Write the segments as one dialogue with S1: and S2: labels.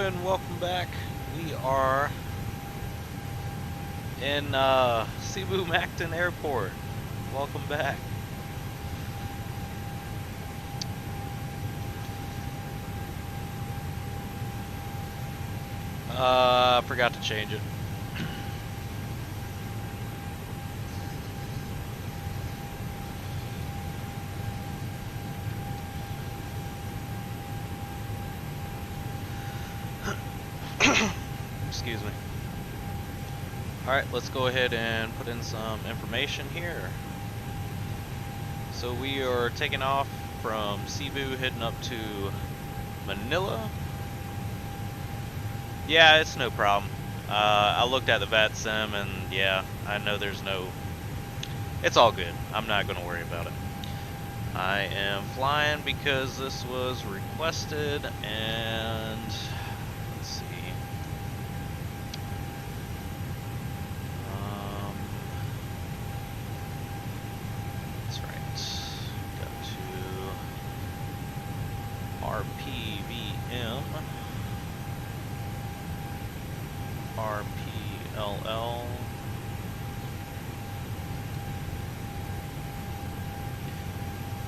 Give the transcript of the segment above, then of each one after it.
S1: and welcome back. We are in Cebu Mactan Airport. Welcome back. I forgot to change it. Excuse me. Alright, let's go ahead and put in some information here. So we are taking off from Cebu, heading up to Manila. Yeah, it's no problem. I looked at the VATSIM and yeah, I know there's no... It's all good. I'm not going to worry about it. I am flying because this was requested and... Let's see. That's right. Go to RPVM. RPLL.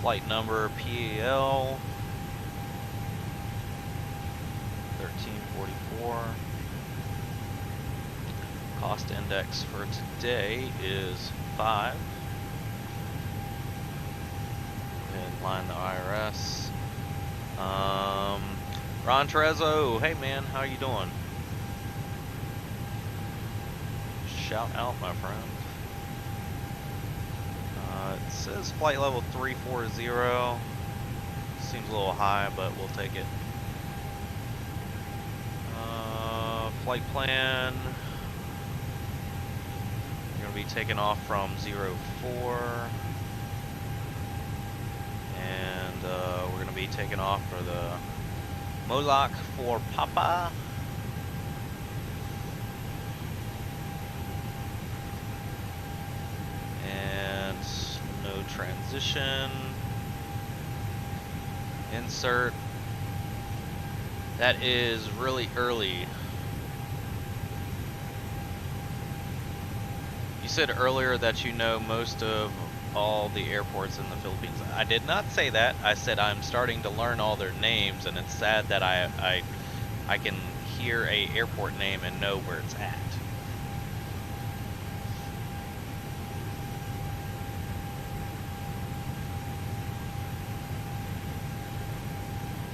S1: Flight number PAL 1344. Cost index for today is 5. Go ahead and line the IRS. Ron Trezzo, hey man, how you doing? Shout out, my friend. It says flight level 340. Seems a little high, but we'll take it. Flight plan. You're going to be taking off from 04. And we're going to be taking off for the Moloch for Papa. And no transition. Insert. That is really early. You said earlier that you know most of all the airports in the Philippines. I did not say that. I said I'm starting to learn all their names, and it's sad that I can hear a airport name and know where it's at.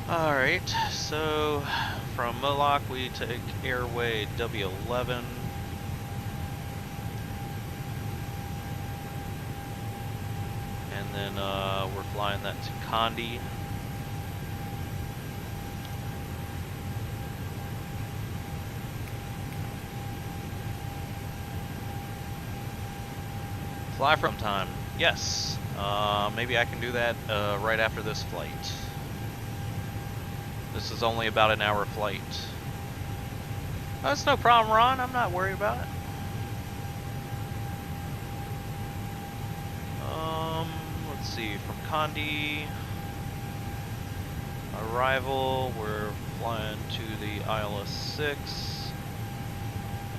S1: Alright, so from Moloch we take airway W11. And then we're flying that to Kandy. Fly from time, yes. Maybe I can do that right after this flight. This is only about an hour flight. That's no problem, Ron. I'm not worried about it. Let's see. From Kandy, arrival. We're flying to the ILS 6.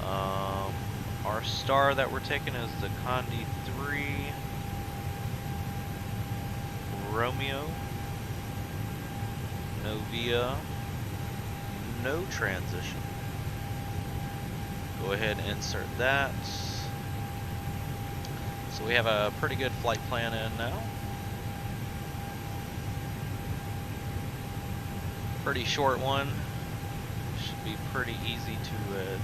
S1: Our star that we're taking is the Kandy 3 Romeo. No via, no transition. Go ahead and insert that. So we have a pretty good flight plan in now. Pretty short one. Should be pretty easy to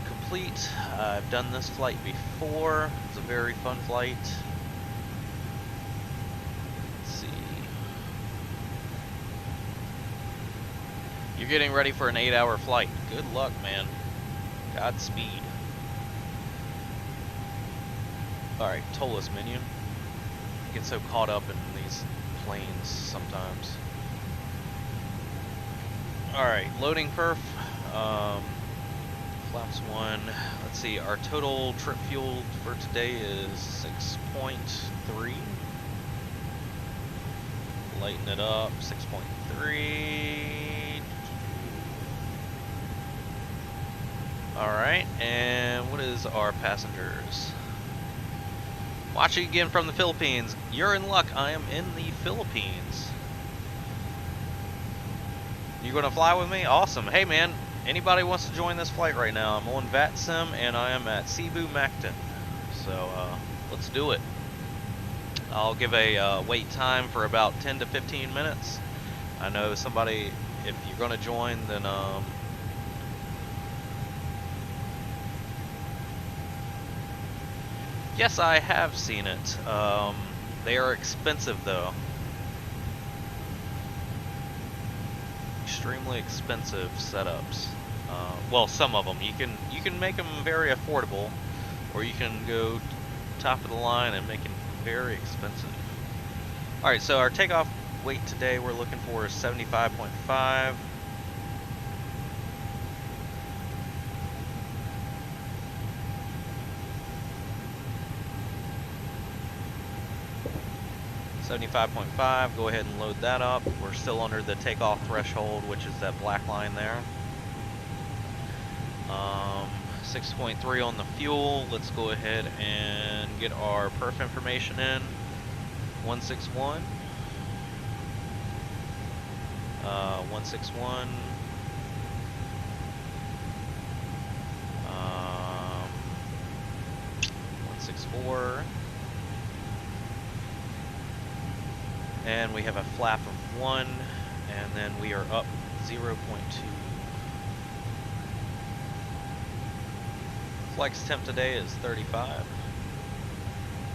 S1: complete. I've done this flight before. It's a very fun flight. You're getting ready for an 8-hour flight. Good luck, man. Godspeed. Alright, TOLUS menu. I get so caught up in these planes sometimes. Alright, loading perf. Flaps 1. Let's see, our total trip fuel for today is 6.3. Lighten it up, 6.3. Alright, and what is our passengers? Watching again from the Philippines. You're in luck, I am in the Philippines. You gonna fly with me? Awesome. Hey man, anybody wants to join this flight right now? I'm on VATSIM and I am at Cebu Mactan. So let's do it. I'll give a wait time for about 10 to 15 minutes. I know somebody, if you're gonna join, then yes, I have seen it. They are expensive though. Extremely expensive setups. Well, some of them you can make them very affordable, or you can go top of the line and make it very expensive. All right, so our takeoff weight today we're looking for is 75.5. Go ahead and load that up. We're still under the takeoff threshold, which is that black line there. 6.3 on the fuel. Let's go ahead and get our perf information in. 161. 161. 164. And we have a flap of 1, and then we are up 0.2. Flex temp today is 35.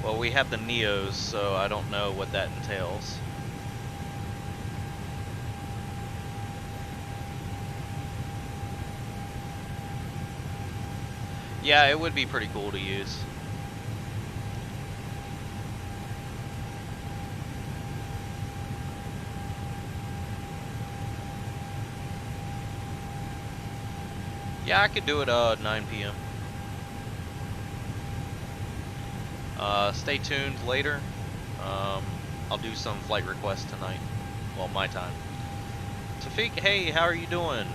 S1: Well, we have the Neos, so I don't know what that entails. Yeah, it would be pretty cool to use. Yeah, I could do it 9 p.m. Stay tuned later. I'll do some flight requests tonight. Well, my time. Tafiq, hey, how are you doing?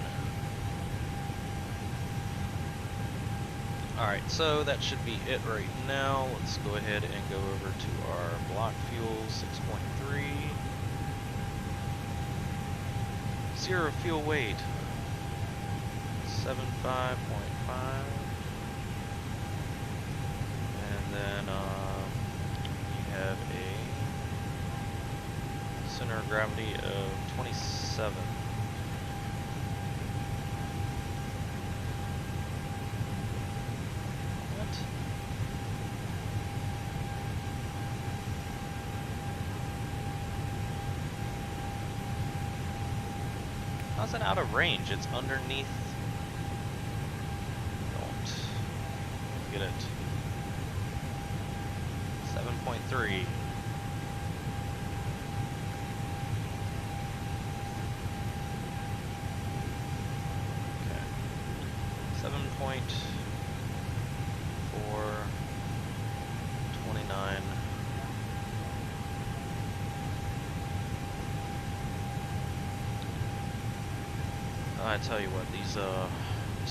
S1: Alright, so that should be it right now. Let's go ahead and go over to our block fuel, 6.3. Zero fuel weight, 75.5. And then you have a center of gravity of 27. What? How's it out of range? It's underneath. Don't get it. 7.3. Okay. 7.429. I tell you what, these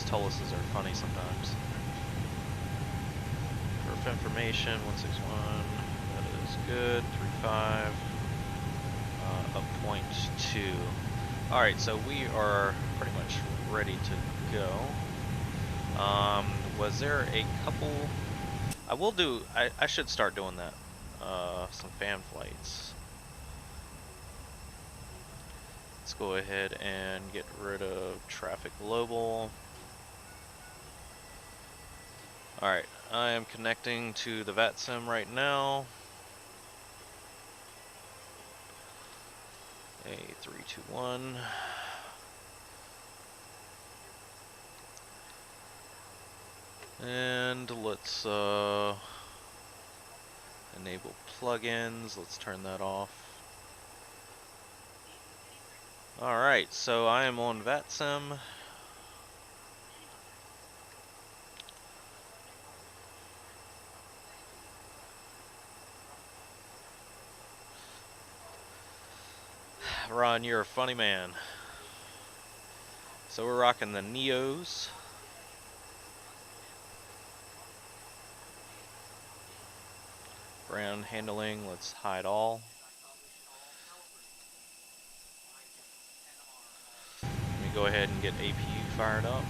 S1: Tuluses are funny sometimes. Perf information 161. That is good. 35. Up 0.2. All right, so we are pretty much ready to go. Was there a couple? I should start doing that. Some fan flights. Let's go ahead and get rid of traffic global. Alright, I am connecting to the VATSIM right now. A321. And let's enable plugins. Let's turn that off. Alright, so I am on VATSIM. Ron, you're a funny man. So we're rocking the Neos. ground handling, let's hide all. Let me go ahead and get APU fired up.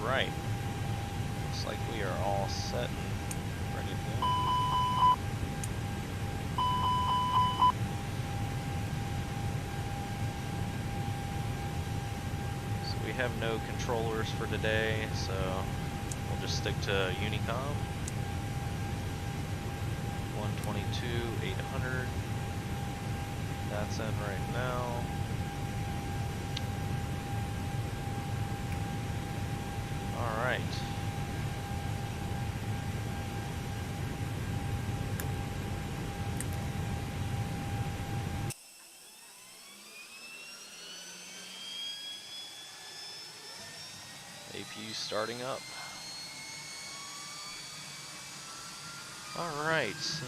S1: Alright. Looks like we are all set and ready to go. We have no controllers for today, so we'll just stick to Unicom. 122, 800. That's in right now. Alright. APU starting up. Alright, so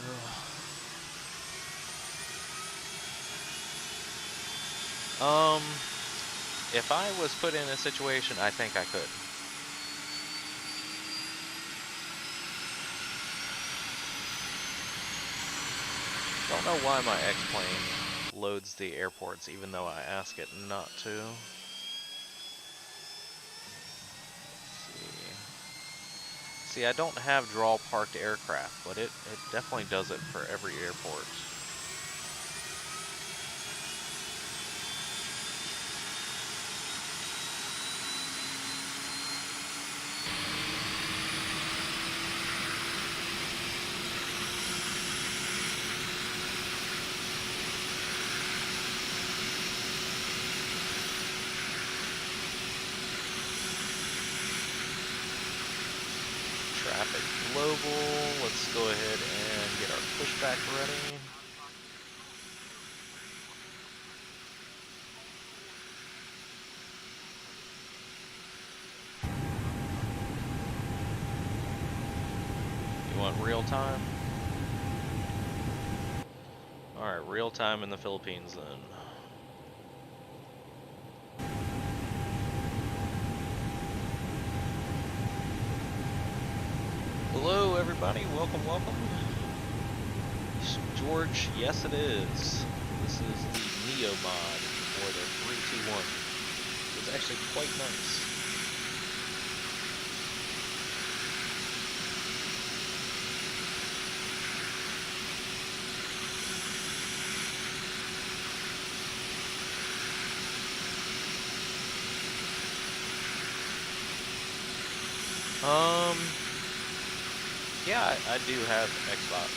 S1: if I was put in a situation, I think I could. Don't know why my X-Plane loads the airports even though I ask it not to. See, I don't have draw parked aircraft, but it definitely does it for every airport. Traffic global, let's go ahead and get our pushback ready. You want real time? Alright, real time in the Philippines then. Hello everybody, welcome, welcome. George, yes it is. This is the Neo mod for the 321. It's actually quite nice. Yeah, I do have Xbox.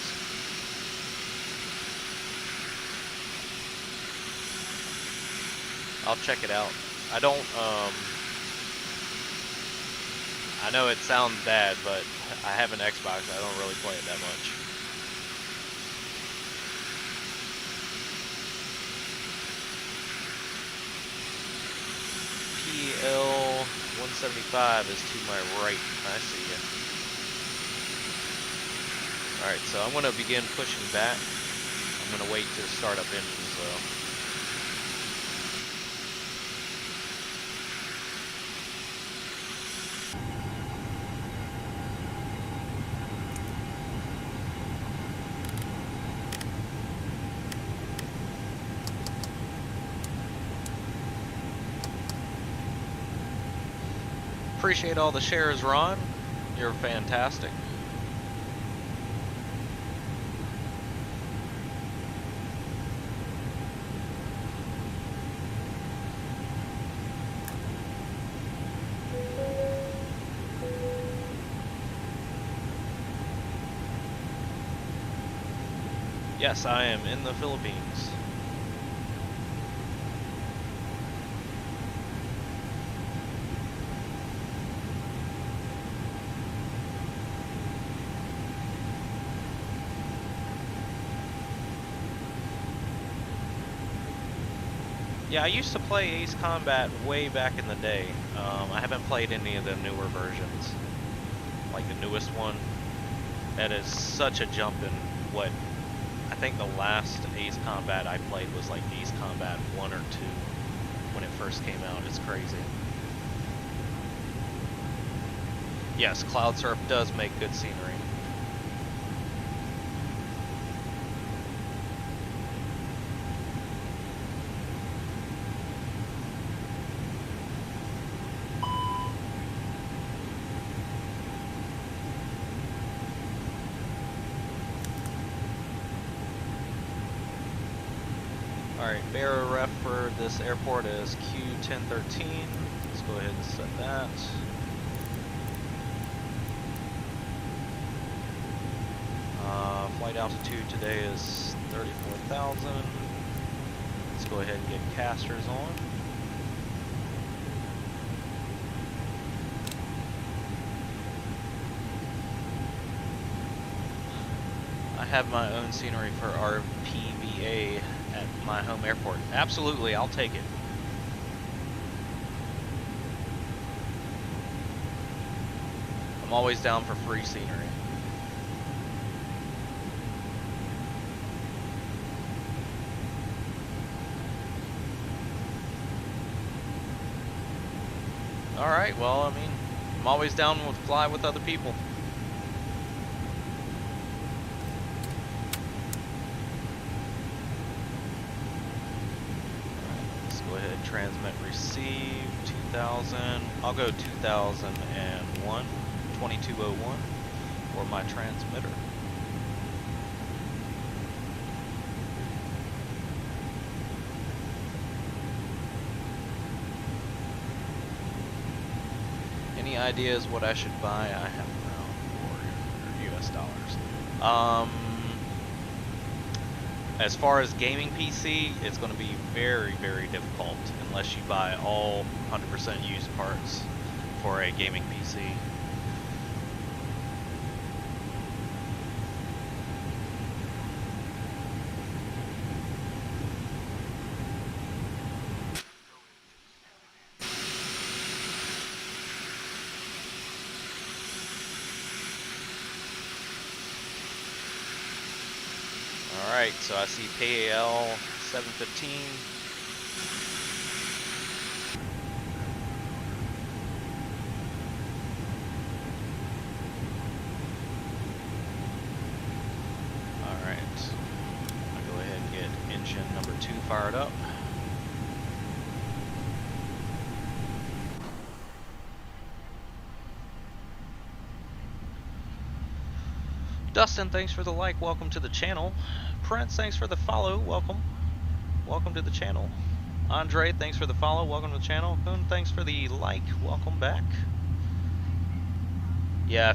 S1: I'll check it out. I don't, I know it sounds bad, but I have an Xbox. I don't really play it that much. PL 175 is to my right. I see ya. Alright, so I'm going to begin pushing back. I'm going to wait to start up engines though. Appreciate all the shares, Ron. You're fantastic. Yes, I am in the Philippines. Yeah, I used to play Ace Combat way back in the day. I haven't played any of the newer versions. like the newest one. That is such a jump in what I think the last Ace Combat I played was like Ace Combat 1 or 2 when it first came out. It's crazy. Yes, Cloud Surf does make good scenery. Alright, bearer ref for this airport is Q1013. Let's go ahead and set that. Flight altitude today is 34,000. Let's go ahead and get casters on. I have my own scenery for RPVA at my home airport. Absolutely, I'll take it. I'm always down for free scenery. Alright, well, I mean, I'm always down to fly with other people. Transmit receive 2000. I'll go 2001, 2201 for my transmitter. Any ideas what I should buy? I have around $400 US. As far as gaming PC, it's going to be very, very difficult unless you buy all 100% used parts for a gaming PC. Alright, so I see PAL 715. Alright, I'll go ahead and get engine number 2 fired up. Dustin, thanks for the like, welcome to the channel. Prince, thanks for the follow, welcome. Welcome to the channel. Andre, thanks for the follow, welcome to the channel. Kun, thanks for the like, welcome back. Yeah,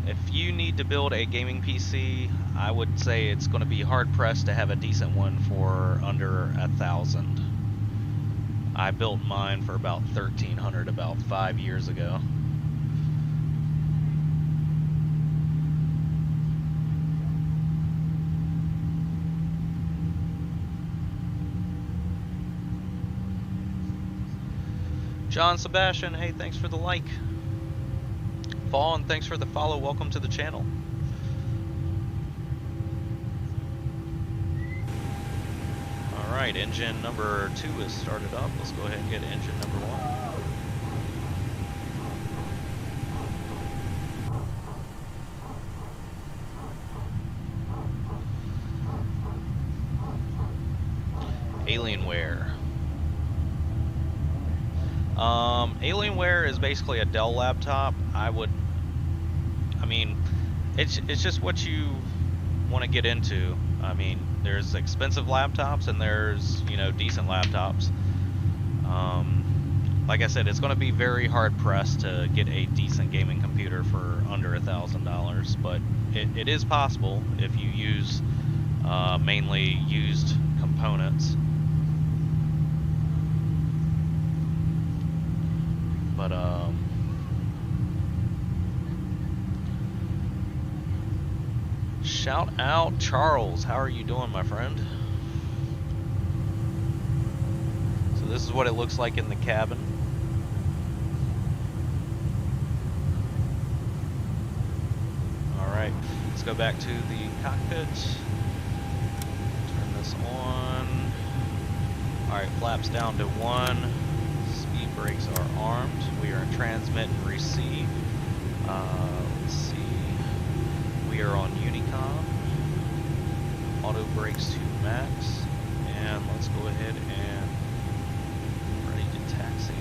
S1: if you need to build a gaming PC, I would say it's going to be hard pressed to have a decent one for under 1,000. I built mine for about 1,300 about 5 years ago. John Sebastian, hey, thanks for the like. Vaughn, thanks for the follow, welcome to the channel. Alright, engine number 2 is started up. Let's go ahead and get engine number 1. Alienware. Alienware is basically a Dell laptop. I mean, it's just what you want to get into. I mean, there's expensive laptops and there's, you know, decent laptops. Like I said, it's going to be very hard pressed to get a decent gaming computer for under $1,000, but it is possible if you use mainly used components. But shout out Charles, how are you doing, my friend? So this is what it looks like in the cabin. go back to the cockpit. Turn this on. Alright, flaps down to 1. Speed brakes are armed. We are in transmit and receive. Let's see. We are on Unicom. Auto brakes to max. And let's go ahead and ready to taxi.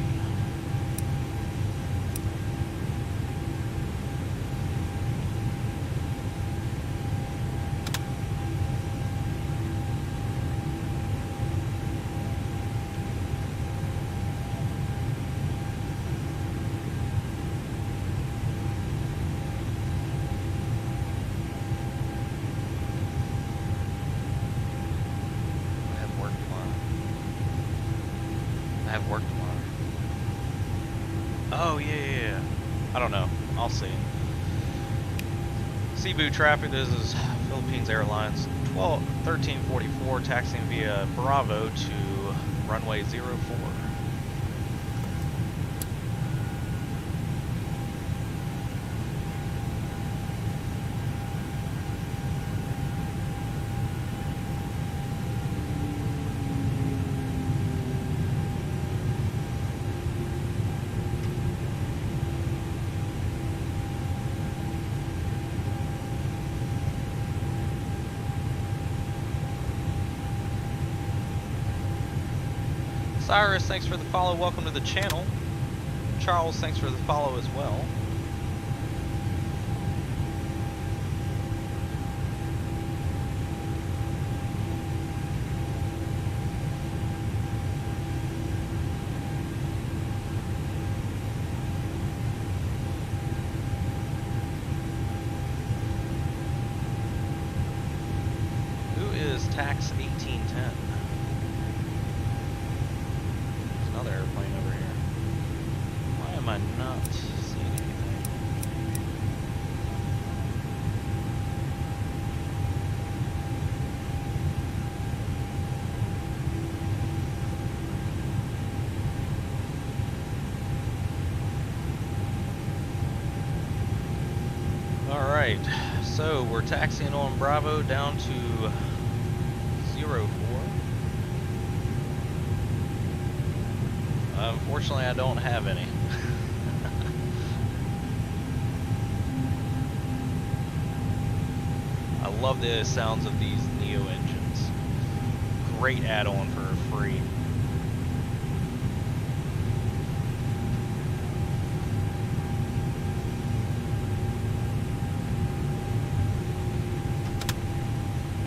S1: Oh, yeah. I don't know. I'll see. Cebu traffic, this is Philippines Airlines 1344 taxiing via Bravo to runway 04. Cyrus, thanks for the follow. Welcome to the channel. Charles, thanks for the follow as well. Who is Tax 1810? Another airplane over here. Why am I not seeing anything? Alright, so we're taxiing on Bravo down to 04. Unfortunately, I don't have any. I love the sounds of these Neo engines. Great add-on for free.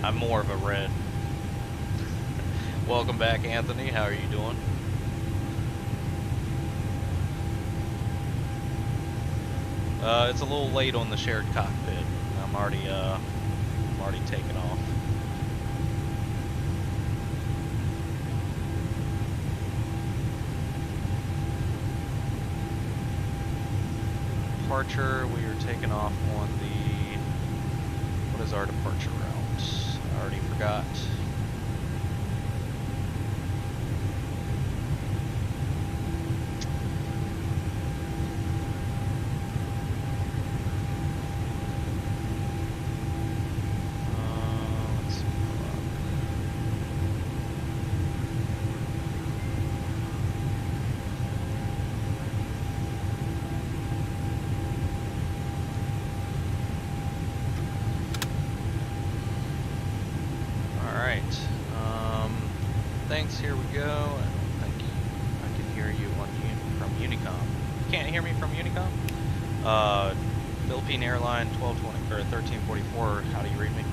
S1: I'm more of a red. Welcome back, Anthony. How are you doing? It's a little late on the shared cockpit. I'm already taking off. Departure, we are taking off on the, what is our departure route? I already forgot. Thanks, here we go. I don't think I can hear you from Unicom. You can't hear me from Unicom? Philippine Airline 1220 or 1344, how do you read me?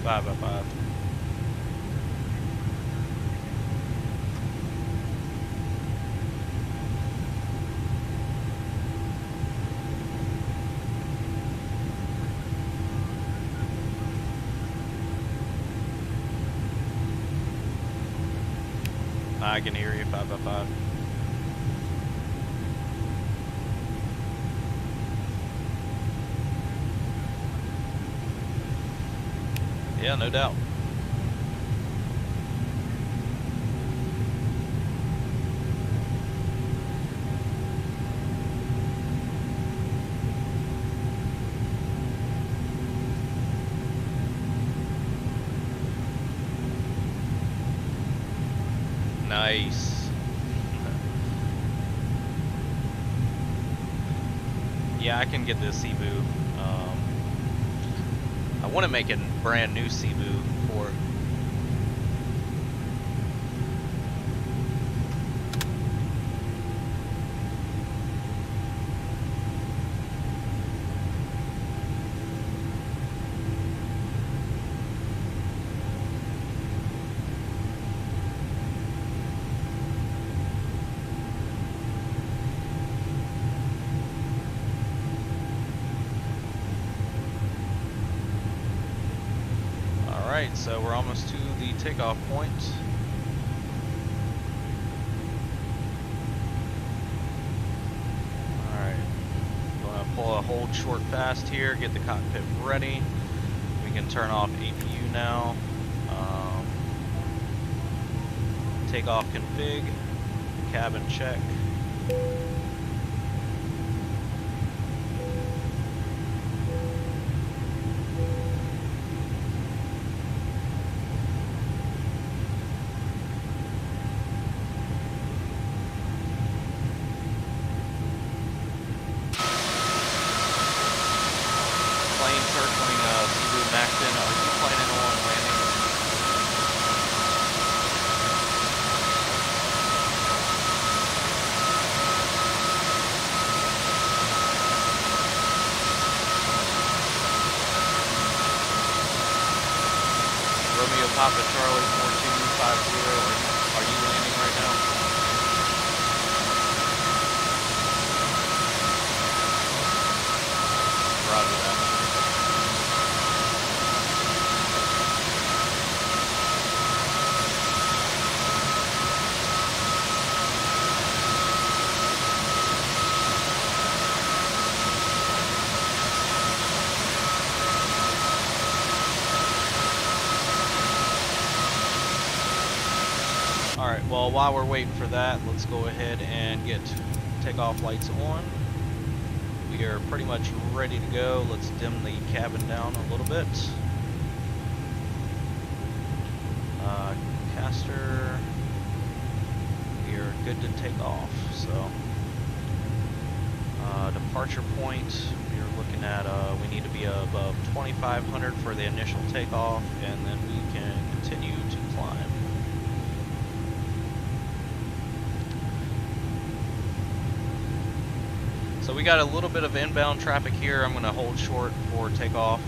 S1: Five by five. I can hear you. 555. Yeah, no doubt. Nice. Yeah, I can get this Cebu. I want to make a brand new Cebu for it. Alright, so we're almost to the takeoff point. Alright, gonna pull a hold short fast here, get the cockpit ready. We can turn off APU now. Takeoff config, cabin check. Papa Charlie 4250, are you landing right now? Roger that. Alright, well, while we're waiting for that, let's go ahead and get takeoff lights on. We are pretty much ready to go. Let's dim the cabin down a little bit. Caster, we are good to take off. So, departure point, we are looking at, we need to be above 2,500 for the initial takeoff, and then we can continue to climb. So we got a little bit of inbound traffic here. I'm going to hold short for takeoff.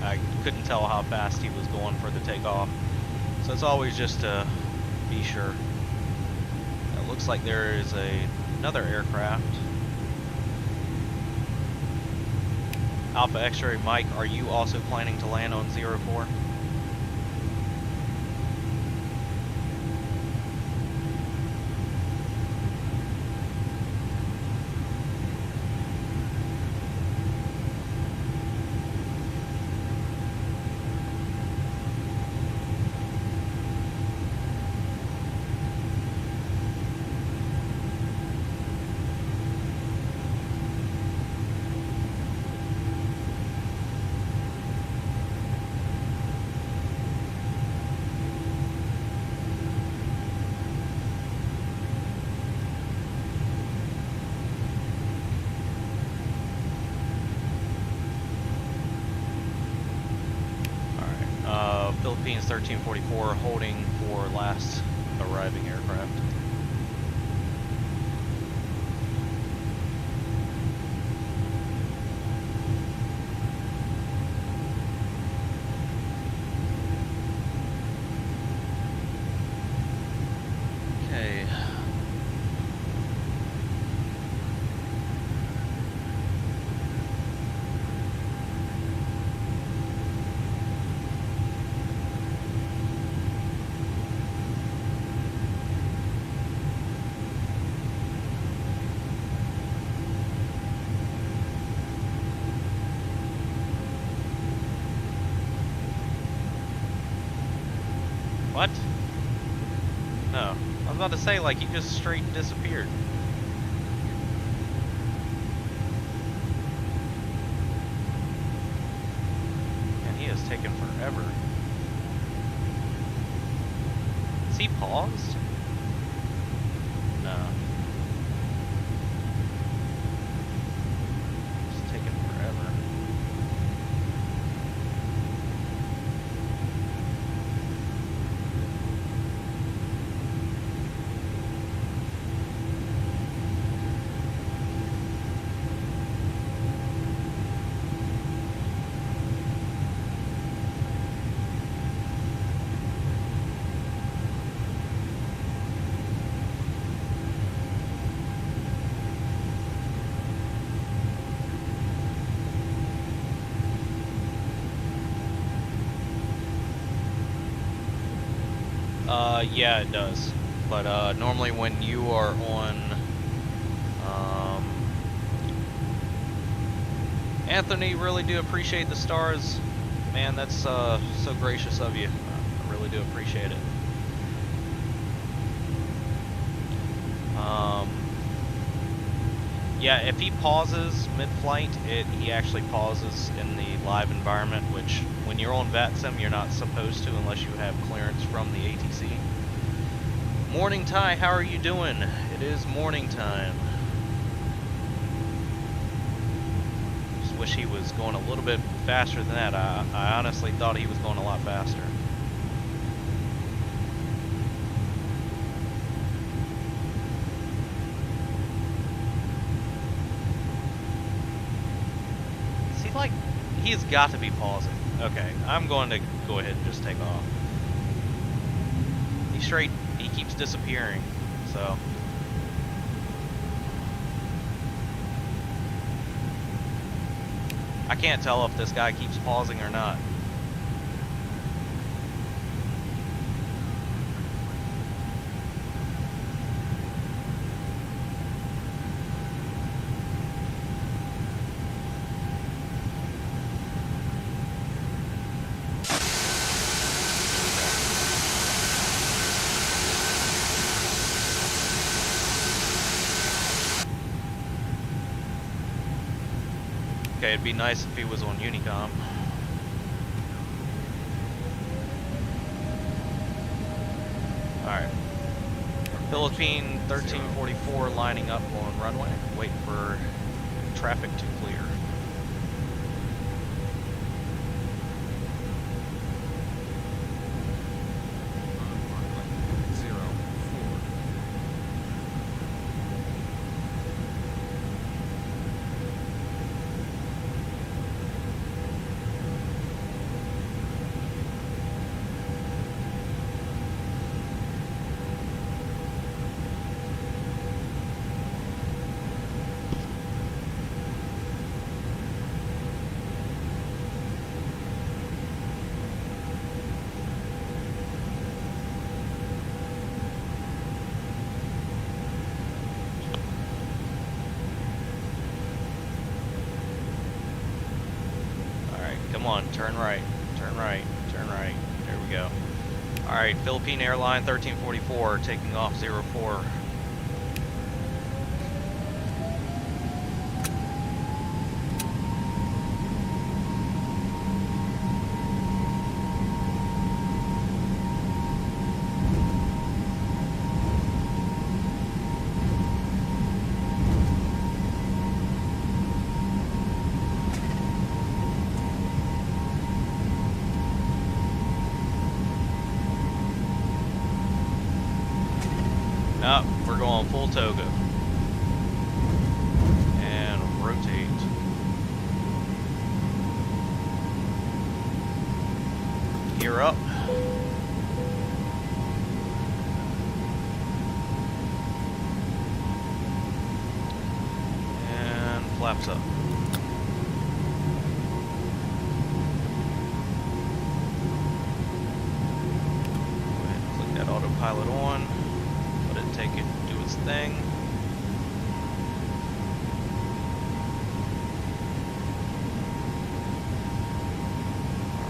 S1: I couldn't tell how fast he was going for the takeoff. So it's always just to be sure. It looks like there is another aircraft. Alpha X-Ray Mike, are you also planning to land on 04? Philippines 1344 holding for last arriving aircraft. Okay. What? No. I was about to say, like, he just straight disappeared. And he has taken forever. Is he paused? No. It's taking forever. Yeah, it does. But normally when you are on Anthony, really do appreciate the stars. Man, that's so gracious of you. I really do appreciate it. Yeah, if he pauses mid-flight, he actually pauses in the live environment, which when you're on VATSIM, you're not supposed to unless you have clearance from the ATC. Morning, Ty, how are you doing? It is morning time. Just wish he was going a little bit faster than that. I honestly thought he was going a lot faster. Like, he's got to be pausing. Okay, I'm going to go ahead and just take off. He keeps disappearing, so. I can't tell if this guy keeps pausing or not. Okay, it'd be nice if he was on Honeycomb. Alright. Philippine 1344 lining up on runway, waiting for traffic to clear. Come on, turn right, turn right, turn right. There we go. Alright, Philippine Airline 1344 taking off 04. Nope, we're going full toga. And rotate. Gear up. And flaps up. Go ahead and click that autopilot on. Take it, do its thing.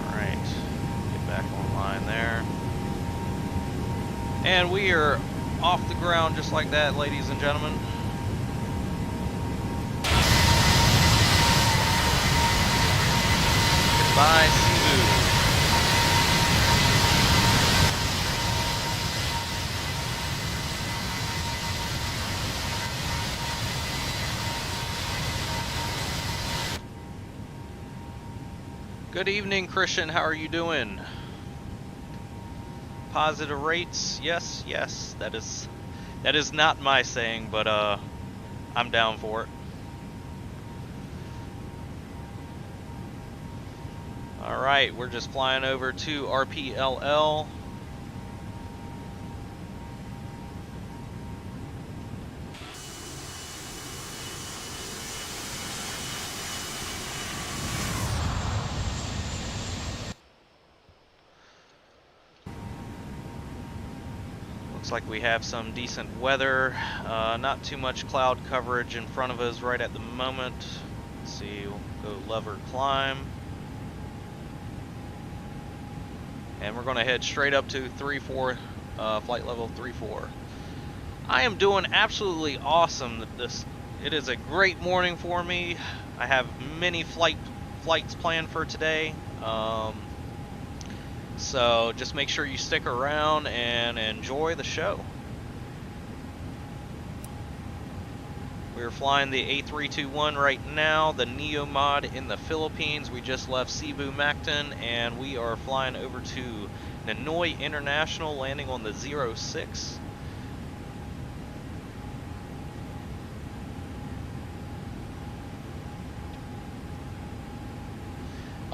S1: Alright, get back online there. And we are off the ground just like that, ladies and gentlemen. Goodbye, Cebu. Good evening, Christian. How are you doing? Positive rates? Yes, yes. That is not my saying, but I'm down for it. All right, we're just flying over to RPLL. Looks like we have some decent weather, not too much cloud coverage in front of us right at the moment. Let's see, we'll go lever climb. And we're gonna head straight up to 3-4, flight level 3-4. I am doing absolutely awesome. It is a great morning for me. I have many flights planned for today. So just make sure you stick around and enjoy the show. We're flying the A321 right now, the Neo mod in the Philippines. We just left Cebu Mactan and we are flying over to Ninoy International, landing on the 06.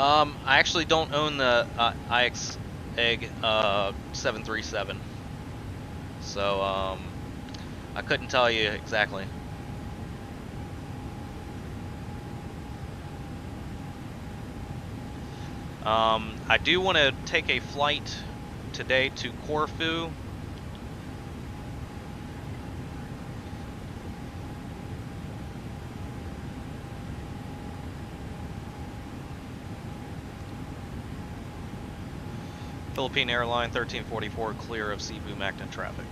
S1: I actually don't own the IX-EG 737, so I couldn't tell you exactly. I do want to take a flight today to Corfu. Philippine Airline 1344, clear of Cebu Mactan traffic.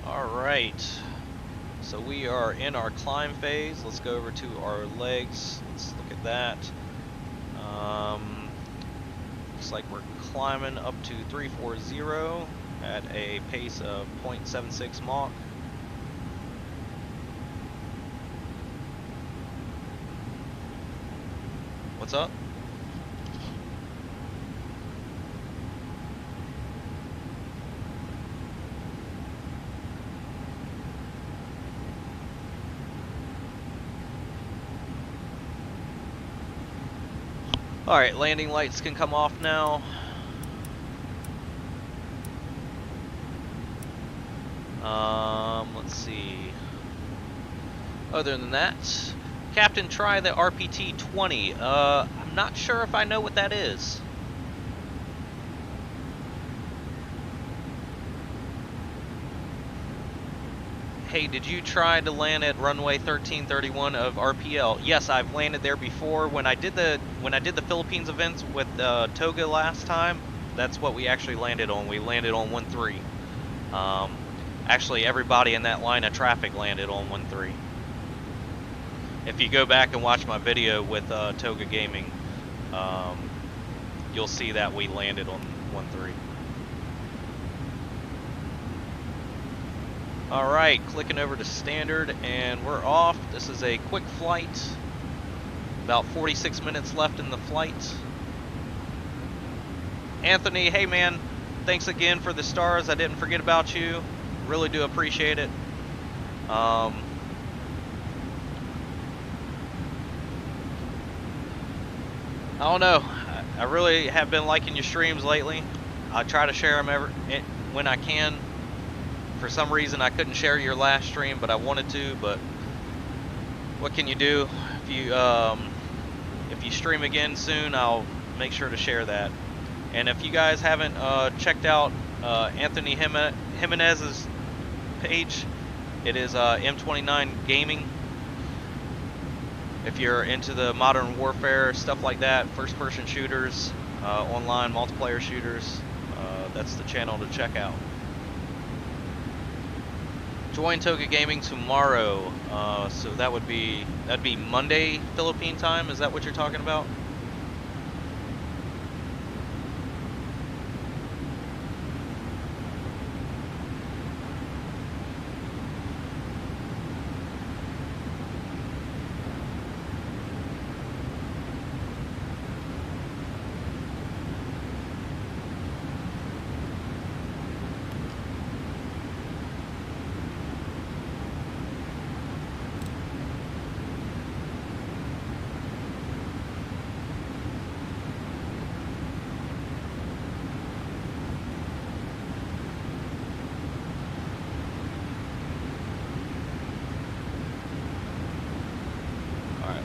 S1: Alright, so we are in our climb phase. Let's go over to our legs. Let's look at that. Looks like we're climbing up to 340 at a pace of 0.76 Mach. What's up? Alright, landing lights can come off now. Let's see. Other than that, Captain, try the RPT-20. I'm not sure if I know what that is. Hey, did you try to land at runway 1331 of RPL? Yes, I've landed there before. When I did the Philippines events with Toga last time, that's what we actually landed on. We landed on 13. Actually, everybody in that line of traffic landed on 13. If you go back and watch my video with Toga Gaming, you'll see that we landed on 13. Alright, clicking over to standard and we're off. This is a quick flight. About 46 minutes left in the flight. Anthony, hey man, thanks again for the stars. I didn't forget about you. Really do appreciate it. I don't know. I really have been liking your streams lately. I try to share them when I can. For some reason, I couldn't share your last stream, but I wanted to. But what can you do? If you stream again soon, I'll make sure to share that. And if you guys haven't checked out Anthony Jimenez's page. It is M29 Gaming. If you're into the modern warfare, stuff like that, first-person shooters, online multiplayer shooters, that's the channel to check out. Join Toga Gaming tomorrow, so that'd be Monday Philippine time. Is that what you're talking about?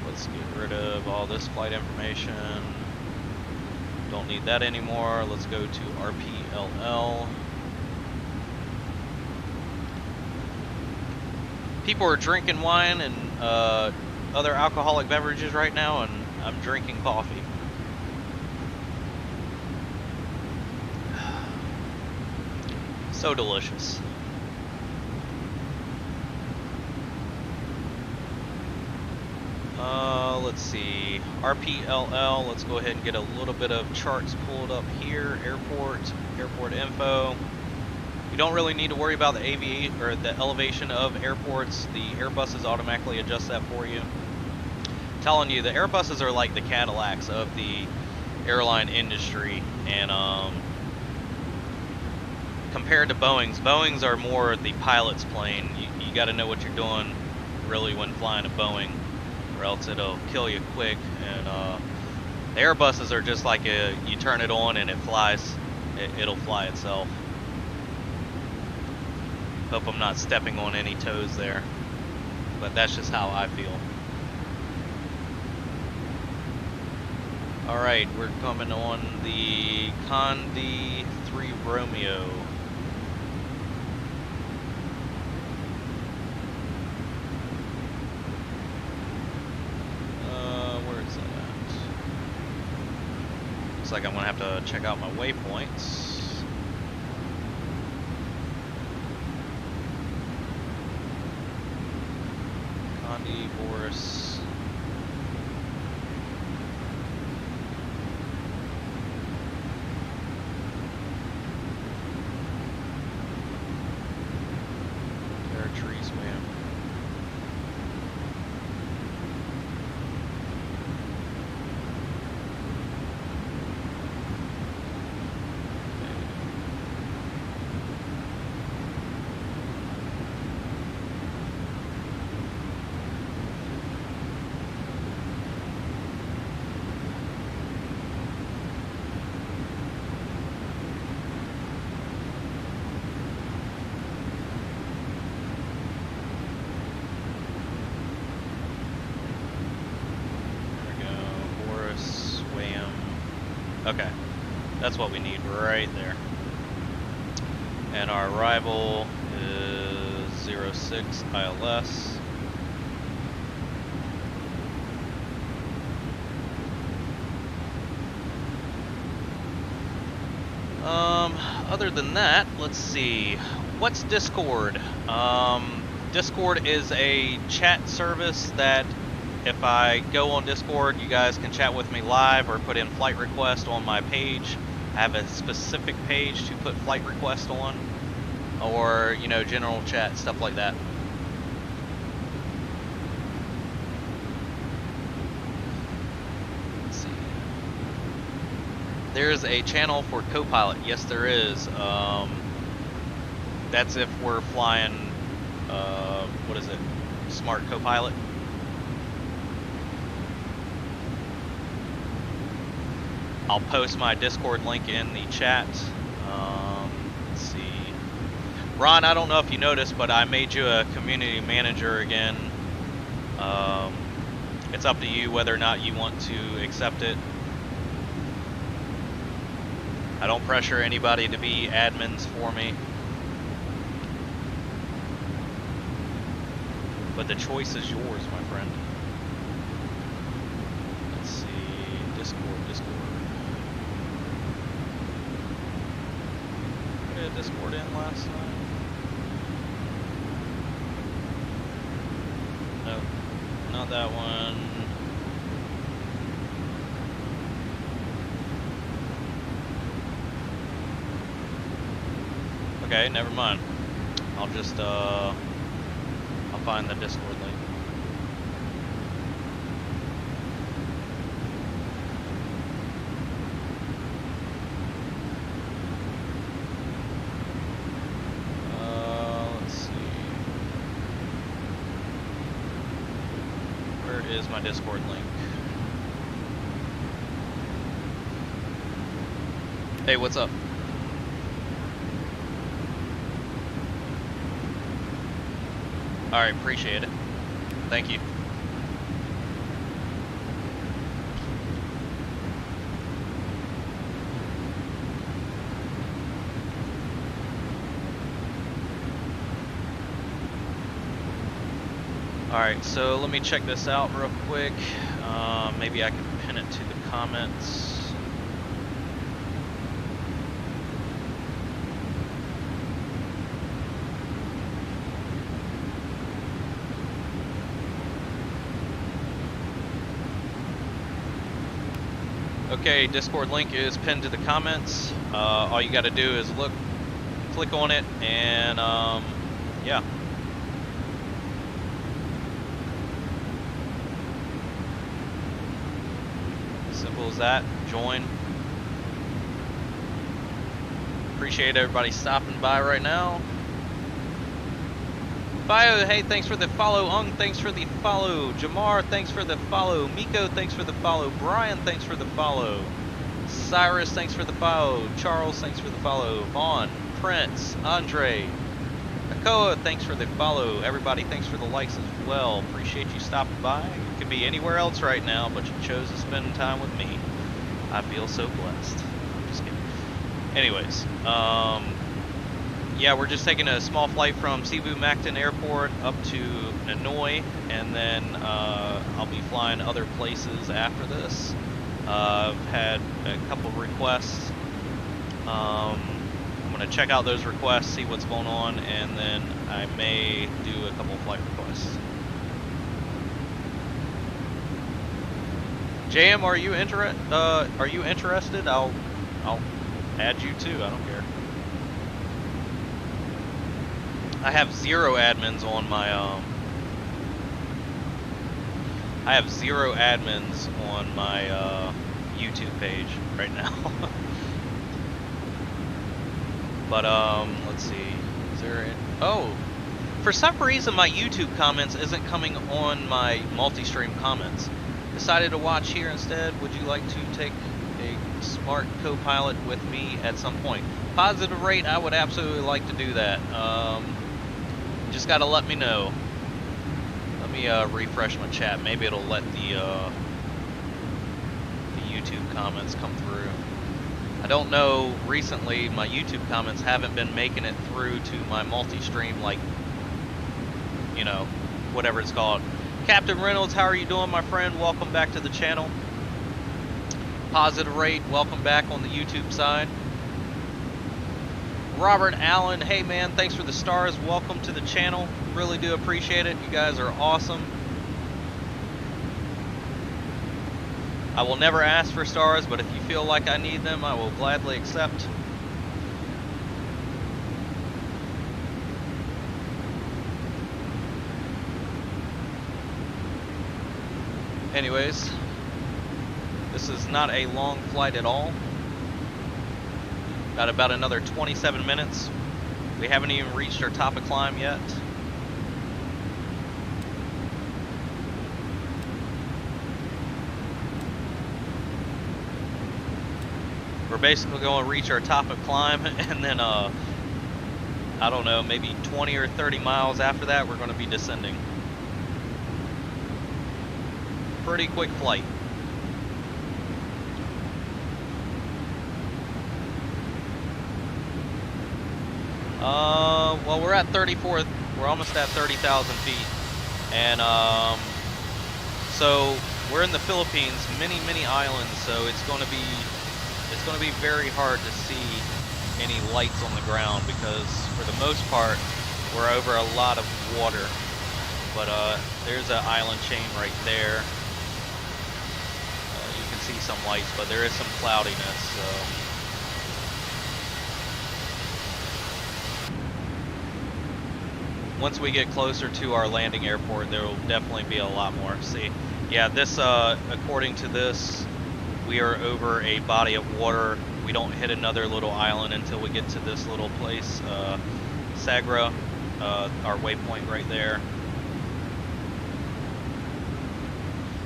S1: Let's get rid of all this flight information. Don't need that anymore. Let's go to RPLL. People are drinking wine and other alcoholic beverages right now, and I'm drinking coffee. So delicious. Let's see, RPLL, let's go ahead and get a little bit of charts pulled up here. Airport info. You don't really need to worry about the AV or the elevation of airports. The Airbuses automatically adjust that for you. I'm telling you, the Airbuses are like the Cadillacs of the airline industry, and compared to Boeing's are more the pilot's plane. You got to know what you're doing really when flying a Boeing, or else it'll kill you quick. And the Airbuses are just like you turn it on and it flies. It'll fly itself. Hope I'm not stepping on any toes there, but that's just how I feel. Alright, we're coming on the Condi 3 Romeo. Looks like I'm gonna have to check out my waypoints. Condi, Boris. Territory swam. Okay, that's what we need right there. And our arrival is 06 ILS. Other than that, let's see. What's Discord? Discord is a chat service that if I go on Discord, you guys can chat with me live or put in flight request on my page. I have a specific page to put flight request on, or, you know, general chat, stuff like that. Let's see. There's a channel for Copilot. Yes, there is. That's if we're flying, what is it? Smart Copilot. I'll post my Discord link in the chat. Let's see. Ron, I don't know if you noticed, but I made you a community manager again. It's up to you whether or not you want to accept it. I don't pressure anybody to be admins for me. But the choice is yours, my friend. Let's see, Discord. We had Discord in last night. Nope, not that one. Okay, never mind. I'll just I'll find the Discord link. Let's see. Where is my Discord link? Hey, what's up? Alright, appreciate it. Thank you. Alright, so let me check this out real quick. Maybe I can pin it to the comments. Okay, Discord link is pinned to the comments. All you got to do is click on it, and yeah. Simple as that. Join. Appreciate everybody stopping by right now. Bio, hey, thanks for the follow. Ung, thanks for the follow. Jamar, thanks for the follow. Miko, thanks for the follow. Brian, thanks for the follow. Cyrus, thanks for the follow. Charles, thanks for the follow. Vaughn, Prince, Andre, Akoa, thanks for the follow. Everybody, thanks for the likes as well. Appreciate you stopping by. You could be anywhere else right now, but you chose to spend time with me. I feel so blessed. I'm just kidding. Anyways, yeah, we're just taking a small flight from Cebu Mactan Airport up to Ninoy, and then I'll be flying other places after this. I've had a couple of requests. I'm going to check out those requests, see what's going on, and then I may do a couple of flight requests. JM, are you interested? I'll add you too. I don't care. I have 0 admins on my YouTube page right now. But let's see. Is there for some reason my YouTube comments isn't coming on my multi-stream comments. Decided to watch here instead. Would you like to take a smart co-pilot with me at some point? Positive rate, I would absolutely like to do that. Just gotta let me know. Let me refresh my chat. Maybe it'll let the YouTube comments come through. I don't know. Recently, my YouTube comments haven't been making it through to my multi-stream, like, you know, whatever it's called. Captain Reynolds, how are you doing, my friend? Welcome back to the channel. Positive rate, welcome back on the YouTube side. Robert Allen, hey man, thanks for the stars. Welcome to the channel. Really do appreciate it. You guys are awesome. I will never ask for stars, but if you feel like I need them, I will gladly accept. Anyways, this is not a long flight at all. Got about another 27 minutes. We haven't even reached our top of climb yet. We're basically going to reach our top of climb, and then I don't know, maybe 20 or 30 miles after that, we're going to be descending. Pretty quick flight. Well, we're at 34. We're almost at 30,000 feet. And so we're in the Philippines, many islands, so it's going to be very hard to see any lights on the ground because for the most part we're over a lot of water. But there's an island chain right there. You can see some lights, but there is some cloudiness. So once we get closer to our landing airport, there will definitely be a lot more. See, yeah, this according to this, we are over a body of water. We don't hit another little island until we get to this little place, Sagra, our waypoint right there.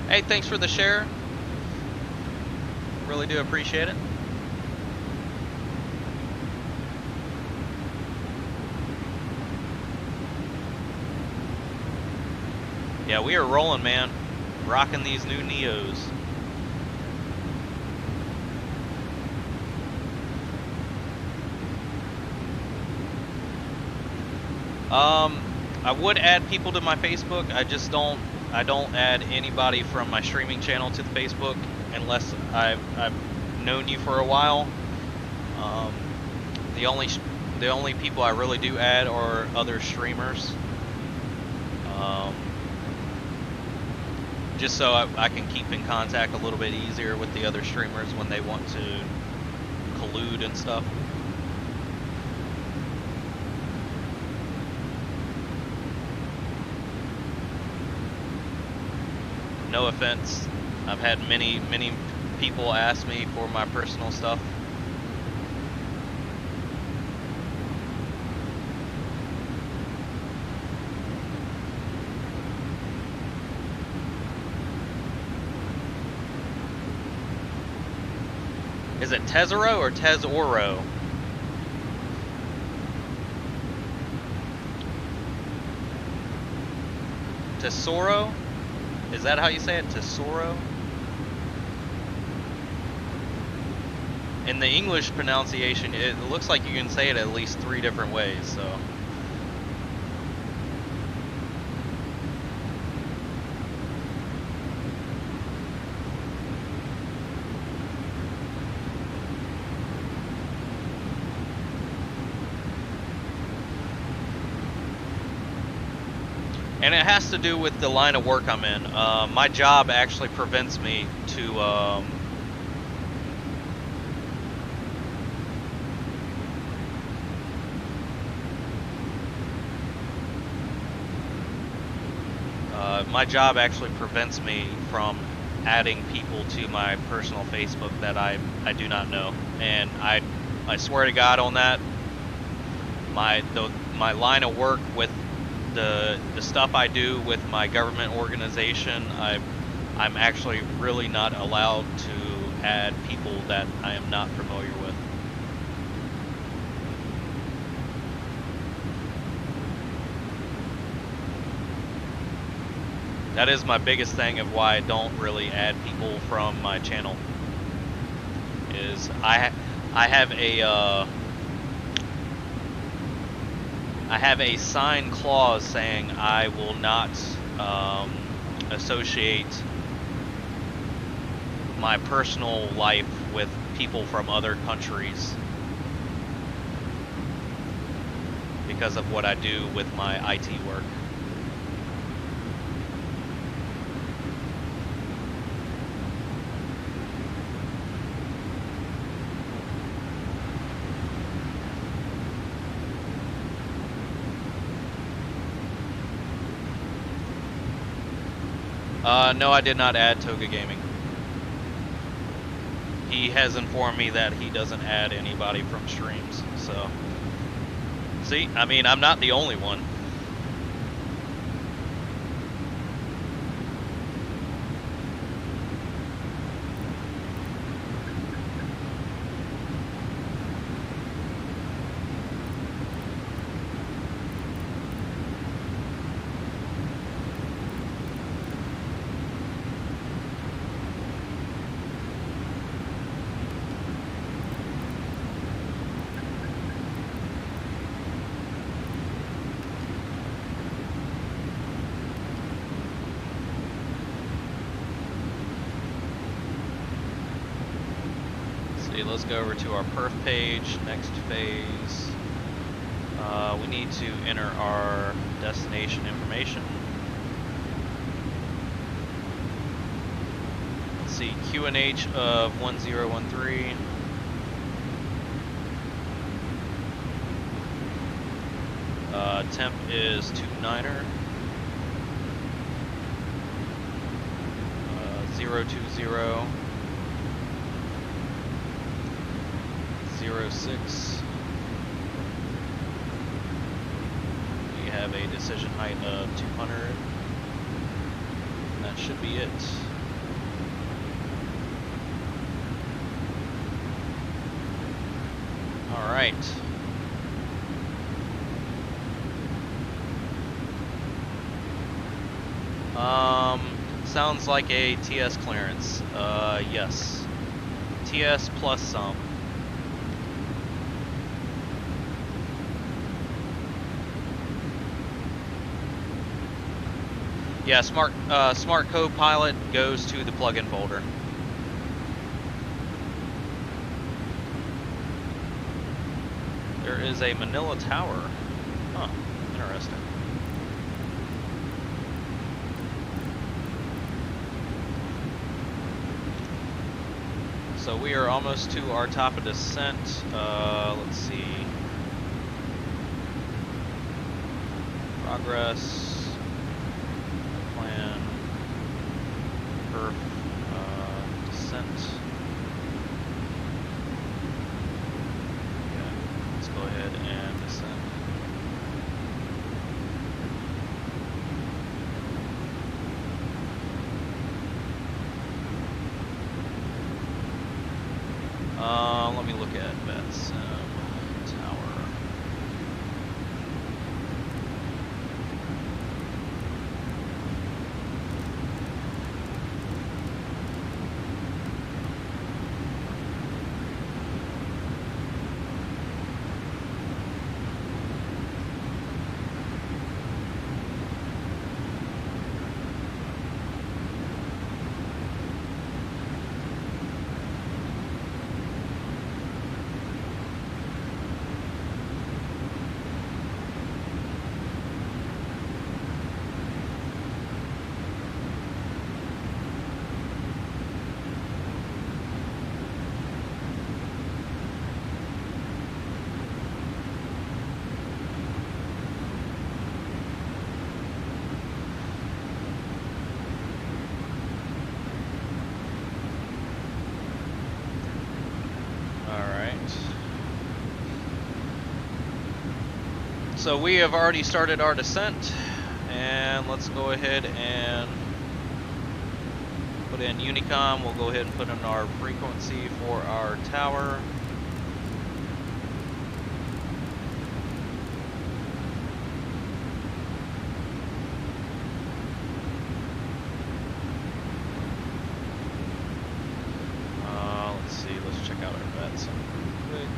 S1: Hey, thanks for the share. Really do appreciate it. Yeah, we are rolling, man. Rocking these new Neos. I would add people to my Facebook. I don't add anybody from my streaming channel to the Facebook unless I've known you for a while. The only people I really do add are other streamers. Just so I can keep in contact a little bit easier with the other streamers when they want to collude and stuff. No offense, I've had many people ask me for my personal stuff. Is it Tesoro or Tesoro? Tesoro? Is that how you say it? Tesoro? In the English pronunciation, it looks like you can say it at least 3 different ways, so. And it has to do with the line of work I'm in. My job actually prevents me to my job actually prevents me from adding people to my personal Facebook that I do not know. And I swear to God on that, my line of work with the stuff I do with my government organization, I'm actually really not allowed to add people that I am not familiar with. That is my biggest thing of why I don't really add people from my channel. Is I have a signed clause saying I will not associate my personal life with people from other countries because of what I do with my IT work. No, I did not add Toga Gaming. He has informed me that he doesn't add anybody from streams, so. See, I mean, I'm not the only one. Alrighty, let's go over to our perf page, next phase. We need to enter our destination information. Let's see, QNH of 1013. Temp is 29er. 020. 06. We have a decision height of 200. And that should be it. All right. Sounds like a TS clearance. Yes. TS plus some. Yeah, Smart Copilot goes to the plugin folder. There is a Manila Tower. Huh, interesting. So we are almost to our top of descent. Let's see. Progress. Plan. Perf. Descent. Okay, let's go ahead and descend. Let me look at VATSIM Tower. So we have already started our descent, and let's go ahead and put in Unicom. We'll go ahead and put in our frequency for our tower. Let's see, let's check out our VATSIM real quick.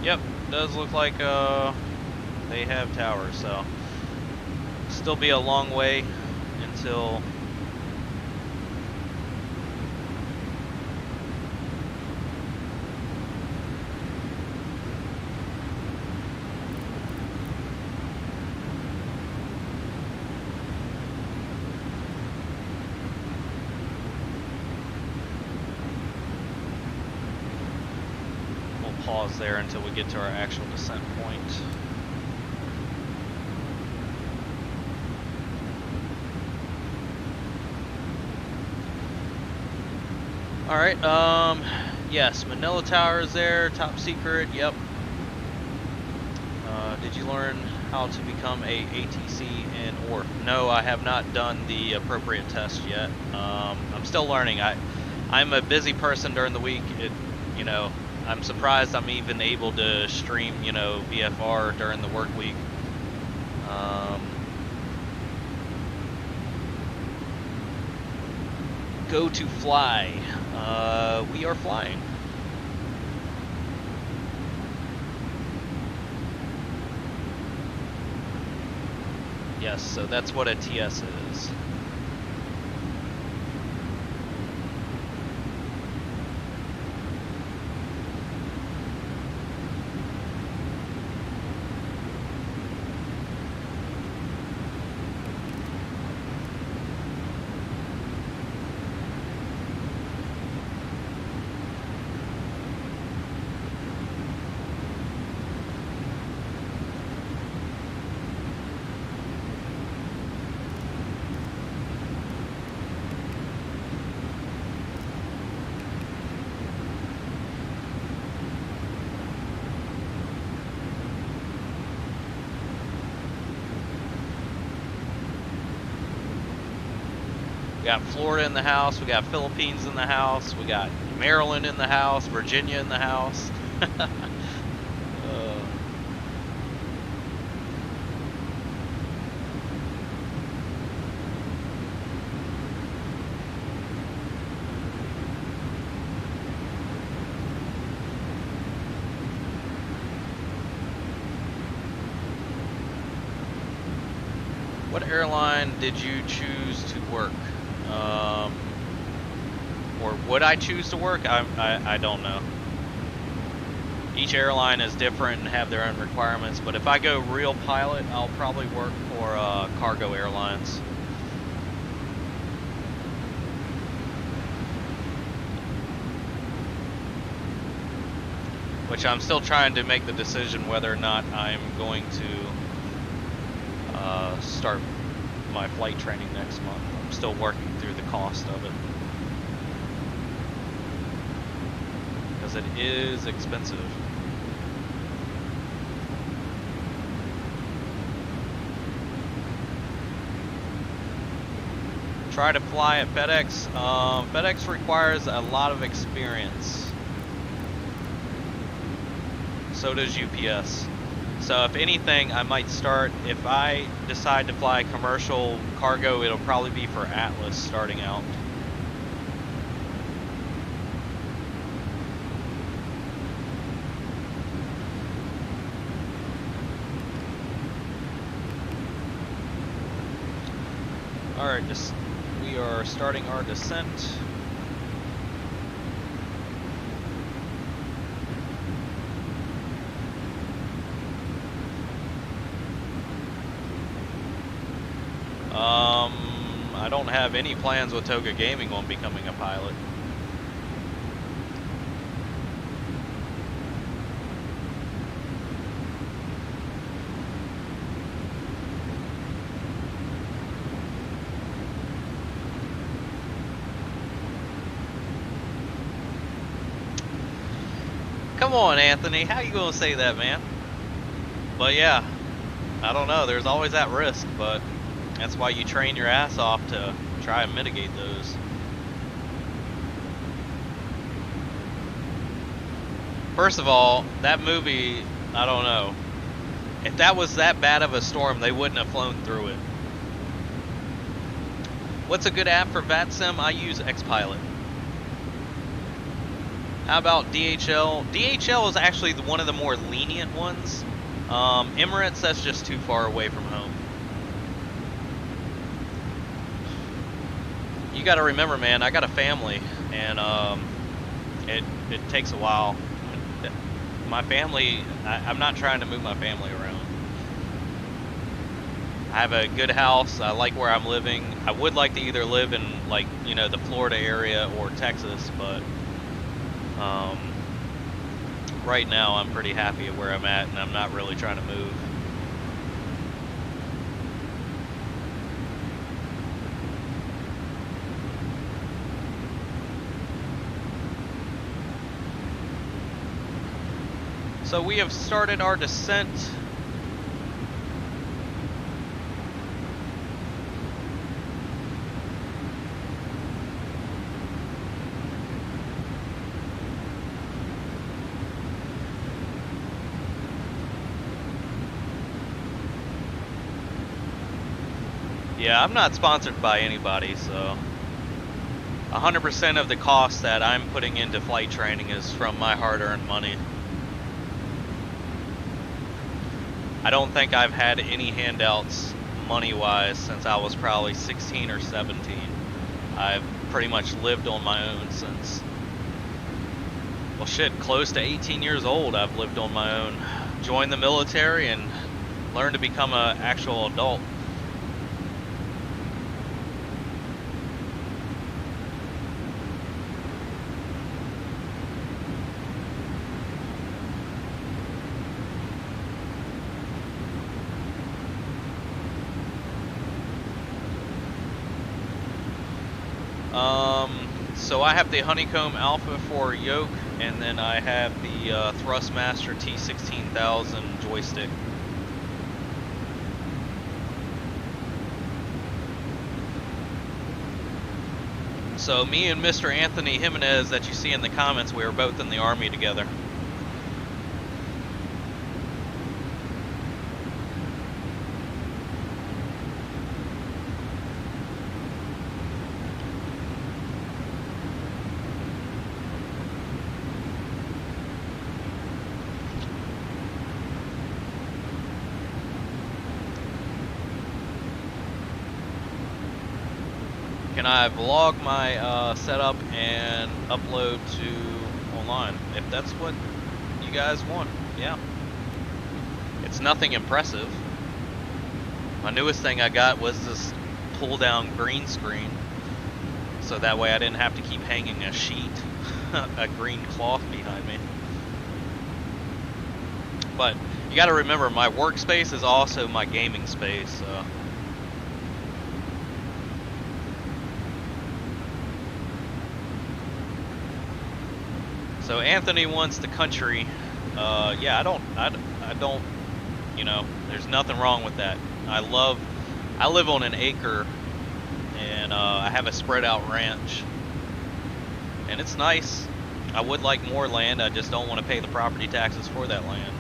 S1: Yep, does look like they have towers, so still be a long way until pause there until we get to our actual descent point. Alright, yes, Manila Tower is there, top secret, yep. Did you learn how to become a ATC in ORF? No, I have not done the appropriate test yet. I'm still learning. I'm a busy person during the week. You know, I'm surprised I'm even able to stream, you know, VFR during the work week. go to fly. We are flying. Yes, so that's what a TS is. We got Florida in the house, we got Philippines in the house, we got Maryland in the house, Virginia in the house. What airline did you choose to work? Or would I choose to work? I don't know. Each airline is different and have their own requirements, but if I go real pilot, I'll probably work for cargo airlines. Which I'm still trying to make the decision whether or not I'm going to start my flight training next month. I'm still working through the cost of it. Because it is expensive. Try to fly at FedEx. FedEx requires a lot of experience. So does UPS. So if anything, I might start, if I decide to fly commercial cargo, it'll probably be for Atlas starting out. Alright, we are starting our descent. I don't have any plans with Toga Gaming on becoming a pilot. Come on, Anthony, how you gonna say that, man? But yeah, I don't know, there's always that risk, but that's why you train your ass off to try and mitigate those. First of all, that movie, I don't know. If that was that bad of a storm, they wouldn't have flown through it. What's a good app for VATSIM? I use XPilot. How about DHL? DHL is actually one of the more lenient ones. Emirates, that's just too far away from home. You got to remember, man, I got a family, and it takes a while. My family, I'm not trying to move my family around. I have a good house. I like where I'm living. I would like to either live in, like, you know, the Florida area or Texas, but right now I'm pretty happy at where I'm at, and I'm not really trying to move. So we have started our descent. Yeah, I'm not sponsored by anybody, so 100% of the cost that I'm putting into flight training is from my hard-earned money. I don't think I've had any handouts money-wise since I was probably 16 or 17. I've pretty much lived on my own since, well shit, close to 18 years old I've lived on my own. Joined the military and learned to become an actual adult. So I have the Honeycomb Alpha for Yoke, and then I have the Thrustmaster T16000 joystick. So me and Mr. Anthony Jimenez that you see in the comments, we were both in the Army together. Can I vlog my setup and upload to online? If that's what you guys want, yeah. It's nothing impressive. My newest thing I got was this pull down green screen, so that way I didn't have to keep hanging a sheet, a green cloth behind me. But you gotta remember, my workspace is also my gaming space, so. So Anthony wants the country. Yeah, I don't, you know, there's nothing wrong with that. I live on an acre, and I have a spread out ranch, and it's nice. I would like more land, I just don't want to pay the property taxes for that land.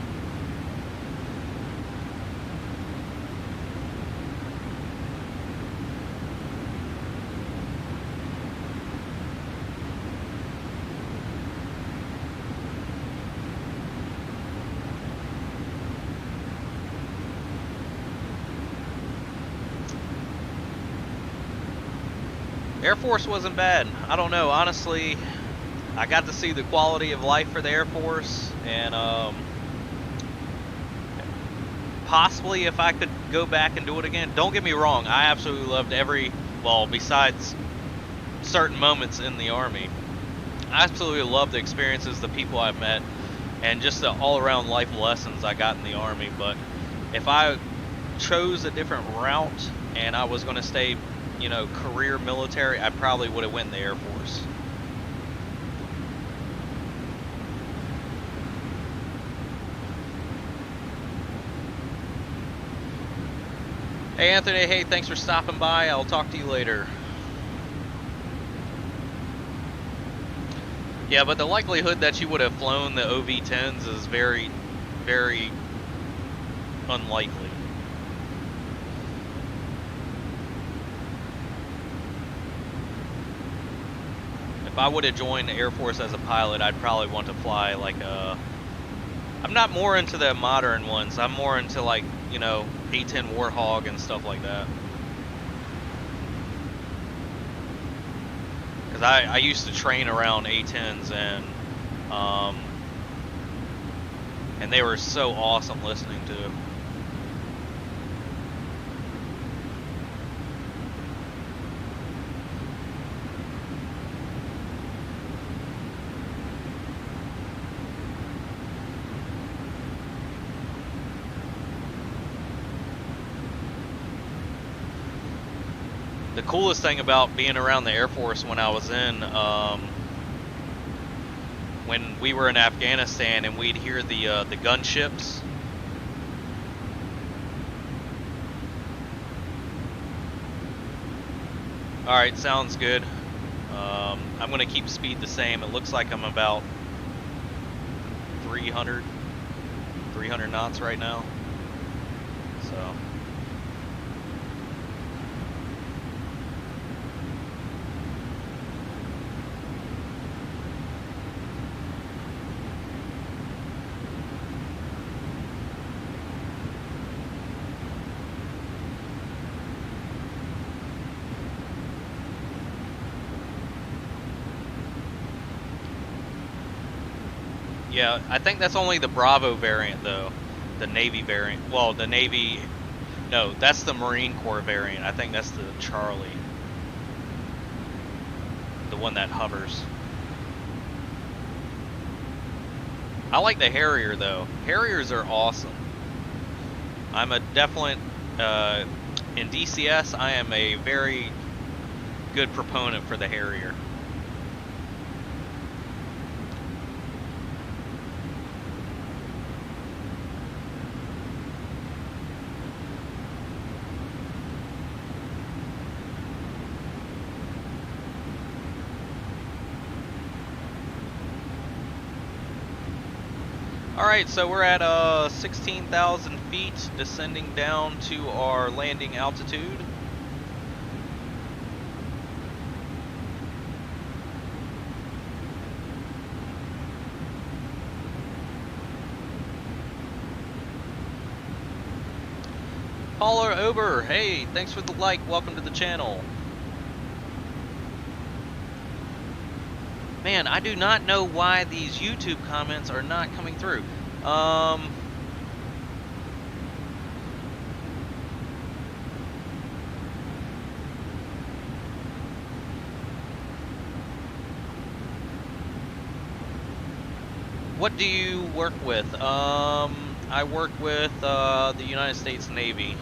S1: Air Force wasn't bad. I don't know, honestly, I got to see the quality of life for the Air Force, and possibly if I could go back and do it again. Don't get me wrong, I absolutely loved well, besides certain moments in the Army, I absolutely loved the experiences, the people I've met, and just the all-around life lessons I got in the Army. But if I chose a different route and I was going to stay, you know, career military, I probably would have went in the Air Force. Hey Anthony, hey, thanks for stopping by. I'll talk to you later. Yeah, but the likelihood that you would have flown the OV-10s is very, very unlikely. If I would have joined the Air Force as a pilot, I'd probably want to fly like a... I'm not more into the modern ones. I'm more into, like, you know, A-10 Warthog and stuff like that. Because I used to train around A-10s, and they were so awesome listening to. The coolest thing about being around the Air Force when I was in, when we were in Afghanistan and we'd hear the gunships. Alright, sounds good. I'm going to keep speed the same. It looks like I'm about 300 knots right now. So... Yeah, I think that's only the Bravo variant though. The Navy variant. Well, the Navy. No, that's the Marine Corps variant. I think that's the Charlie. The one that hovers. I like the Harrier though. Harriers are awesome. I'm a definite, in DCS, I am a very good proponent for the Harrier. Alright, so we're at 16,000 feet, descending down to our landing altitude. Paula Ober, hey, thanks for the like, welcome to the channel. Man, I do not know why these YouTube comments are not coming through. What do you work with? I work with the United States Navy.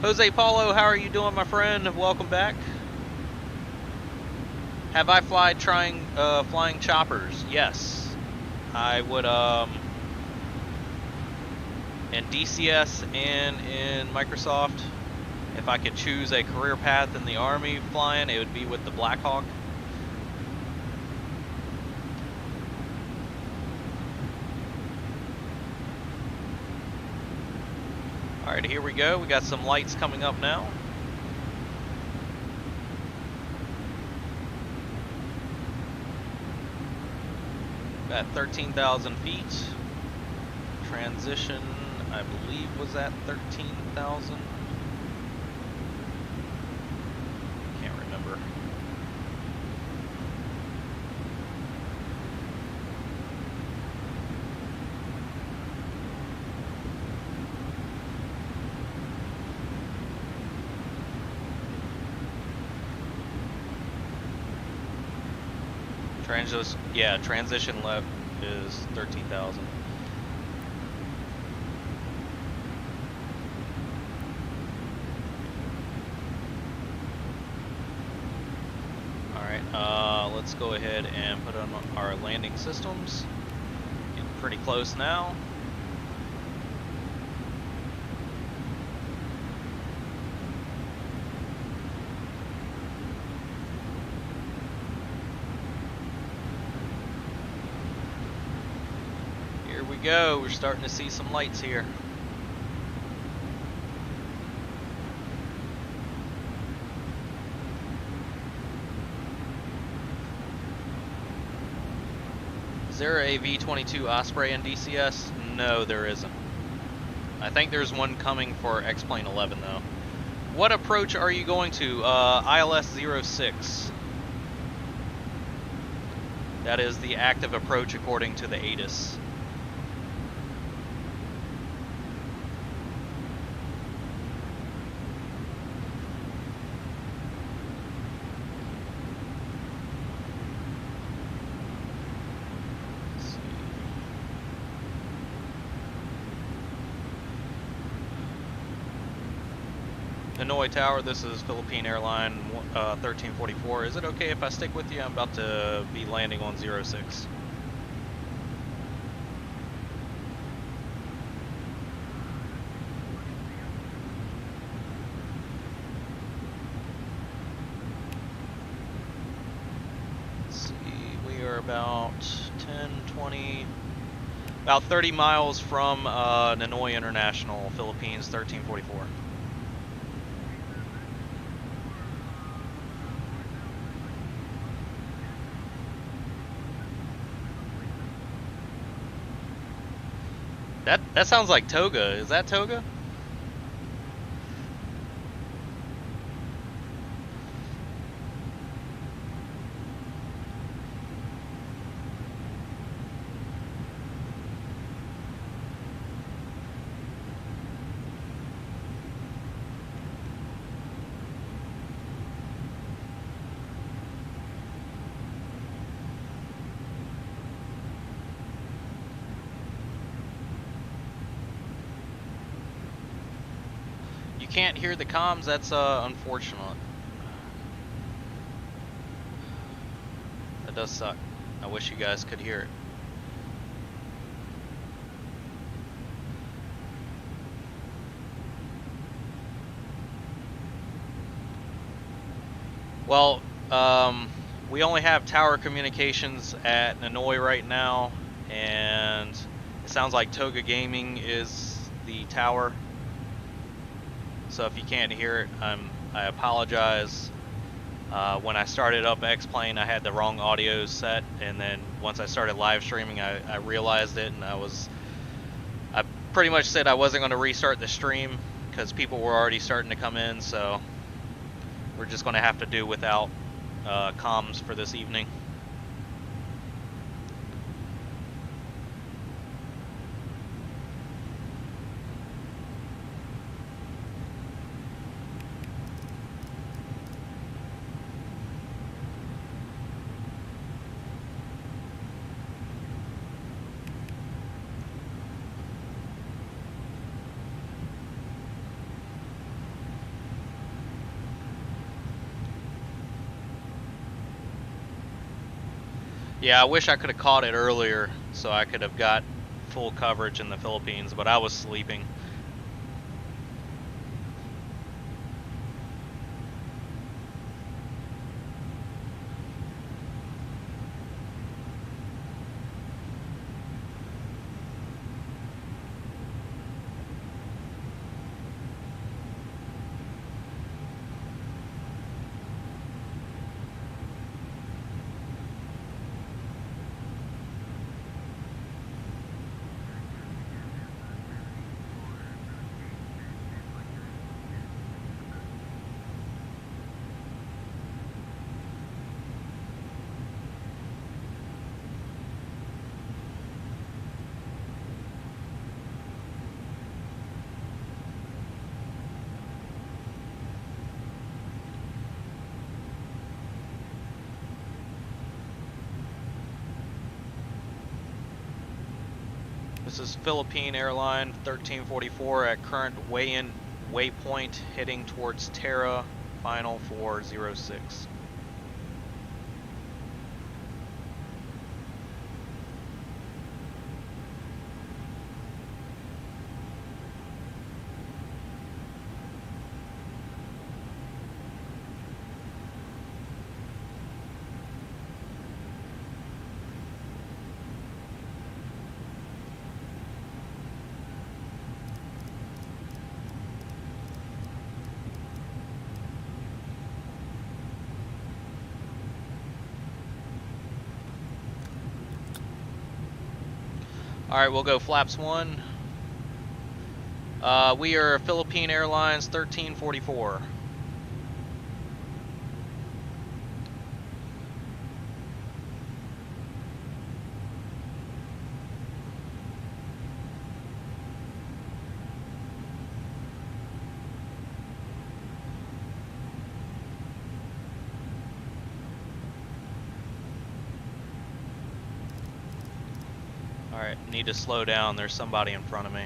S1: Jose Paulo, how are you doing, my friend? Welcome back. Have I flying choppers? Yes. I would, in DCS and in Microsoft, if I could choose a career path in the Army flying, it would be with the Black Hawk. Alright, here we go. We got some lights coming up now. At 13,000 feet. Transition, I believe, was at 13,000. Can't remember. Transition left is 13,000. Alright, let's go ahead and put on our landing systems. Getting pretty close now. Go, we're starting to see some lights here. Is there a V-22 Osprey in DCS? No, there isn't. I think there's one coming for X-Plane 11 though. What approach are you going to? ILS 06. That is the active approach according to the ATIS. Hanoi Tower, this is Philippine Airline 1344. Is it okay if I stick with you? I'm about to be landing on 06. Let's see, we are about 10, 20, about 30 miles from Ninoy International, Philippines 1344. That sounds like Toga. Is that Toga? You can't hear the comms? That's unfortunate. That does suck. I wish you guys could hear it. Well, we only have tower communications at Nanoy right now, and it sounds like Toga Gaming is the tower. So if you can't hear it, I apologize. When I started up X-Plane, I had the wrong audio set, and then once I started live streaming, I realized it, and I pretty much said I wasn't going to restart the stream because people were already starting to come in, so we're just going to have to do without comms for this evening. Yeah, I wish I could have caught it earlier so I could have got full coverage in the Philippines, but I was sleeping. This is Philippine Airline 1344 at current weigh-in waypoint heading towards Terra, final 406. Alright, we'll go flaps 1. We are Philippine Airlines 1344. Alright, need to slow down. There's somebody in front of me.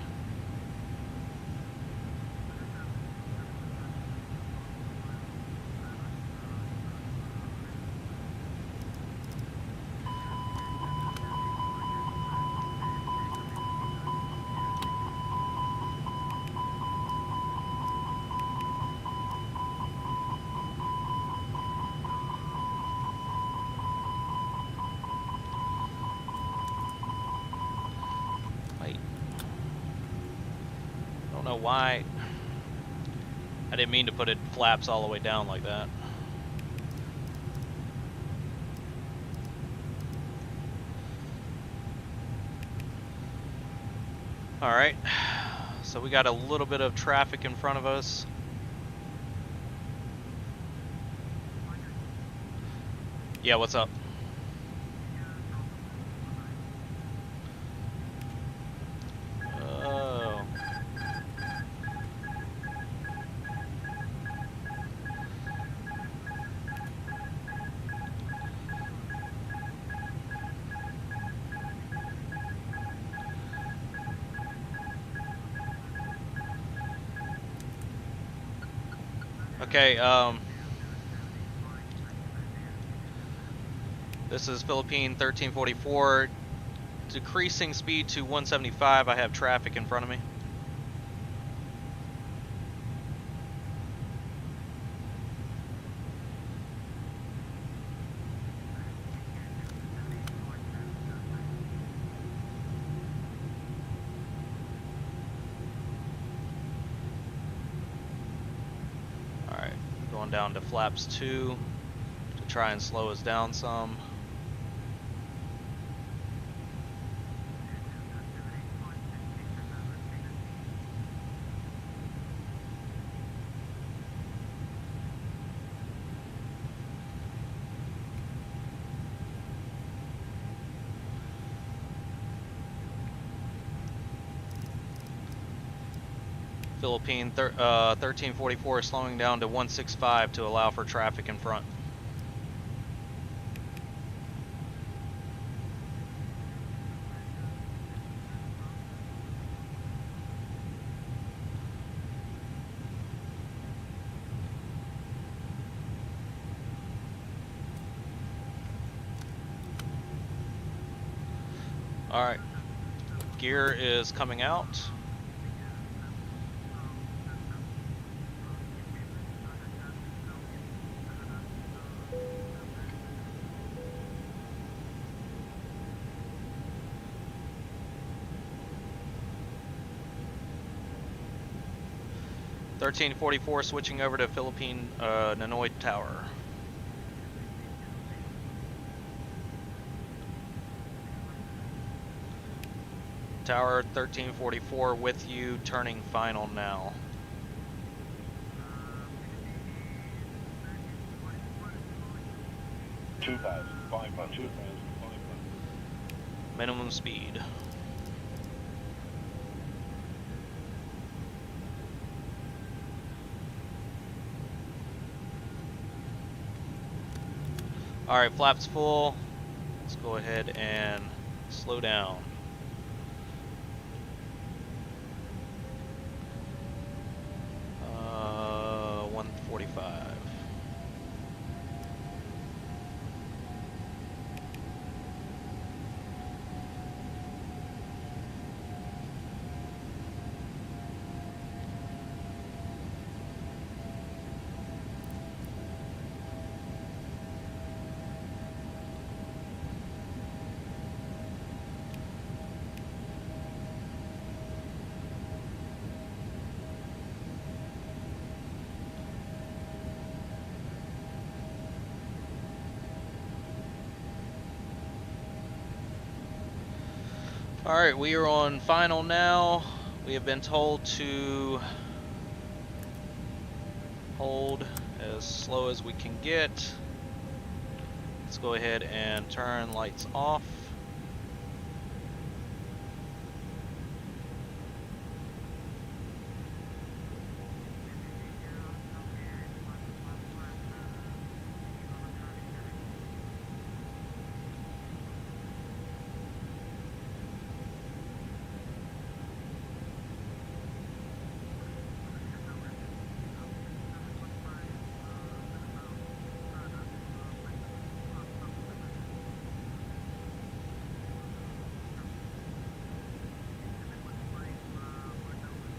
S1: Why? I didn't mean to put it flaps all the way down like that. Alright, so we got a little bit of traffic in front of us. Yeah, what's up? Okay, this is Philippine 1344. Decreasing speed to 175. I have traffic in front of me. Alright, going down to flaps 2 to try and slow us down some. Philippine 1344 slowing down to 165 to allow for traffic in front. Alright, gear is coming out. (1344) switching over to Philippine Nanoy Tower. Tower 1344 with you, turning final now. Minimum speed. Alright, flaps full. Let's go ahead and slow down. Uh, 145. Alright, we are on final now. We have been told to hold as slow as we can get. Let's go ahead and turn lights off.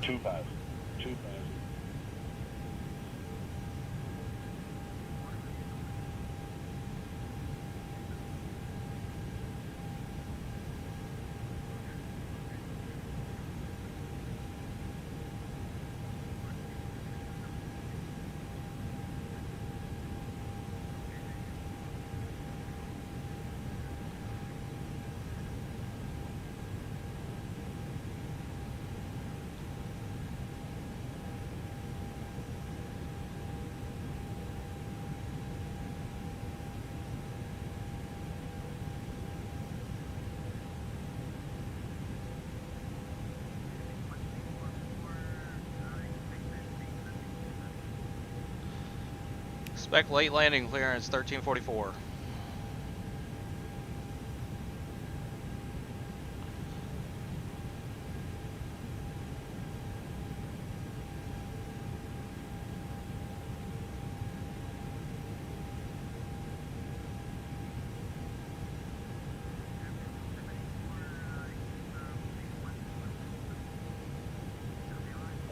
S2: Two five.
S1: Expect late landing clearance 1344.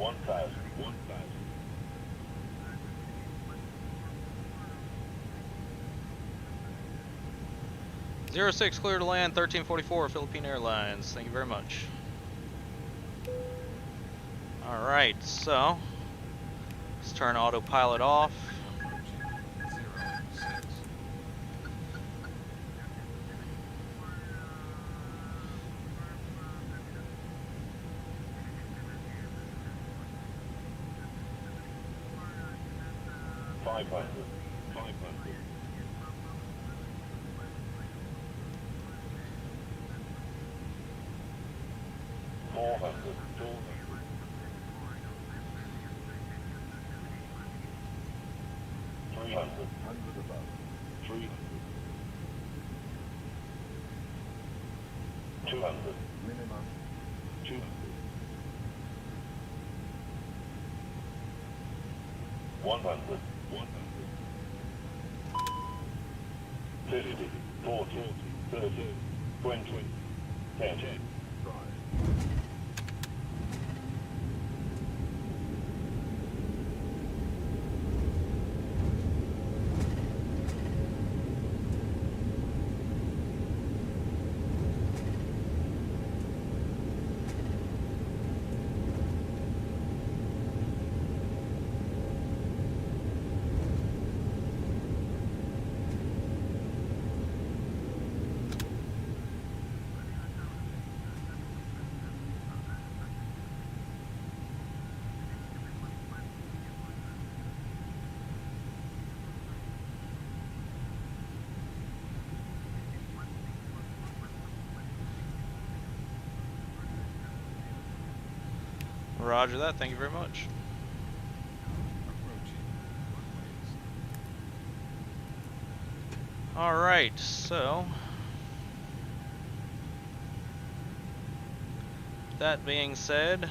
S2: 1,000.
S1: 06 clear to land, 1344 Philippine Airlines. Thank you very much. Alright, so let's turn autopilot off.
S2: 500. 400. 300. 100 above. 300. 200. Minimum. 200. 100. 50, 40, 30, 20, 10.
S1: Roger that, thank you very much. Alright, so that being said,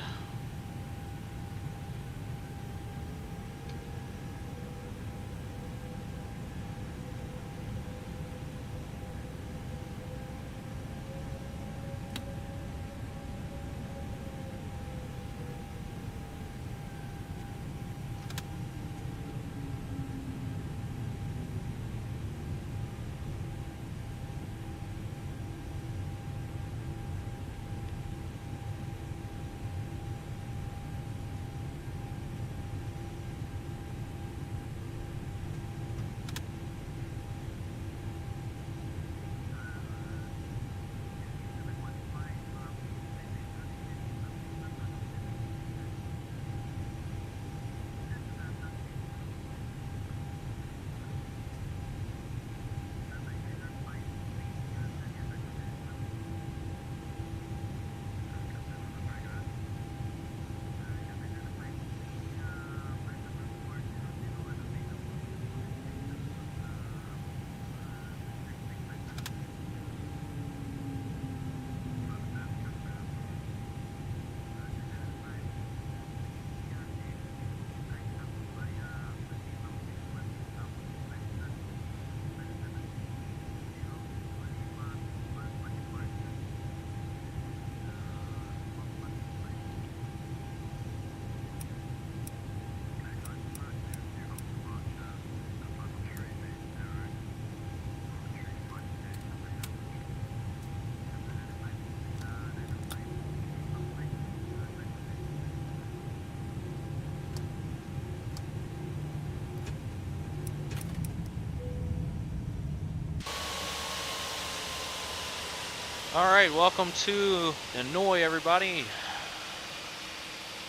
S1: alright, welcome to Hanoi, everybody.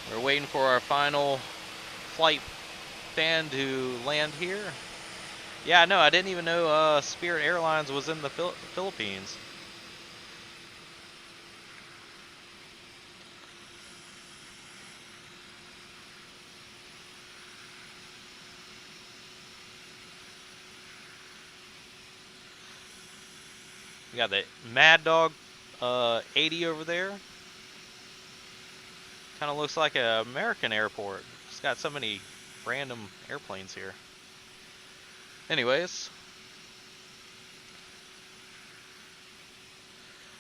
S1: We're waiting for our final flight fan to land here. Yeah, no, I didn't even know Spirit Airlines was in the Philippines. We got the Mad Dog 80 over there. Kind of looks like an American airport. It's got so many random airplanes here. Anyways,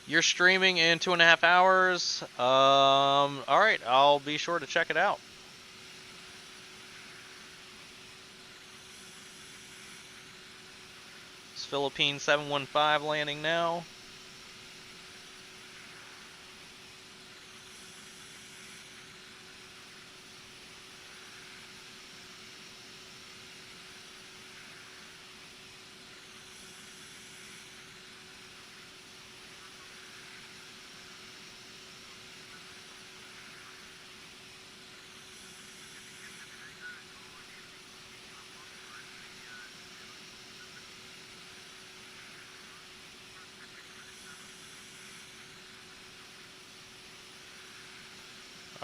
S1: you're streaming in 2.5 hours. All right, I'll be sure to check it out. Philippine 715 landing now.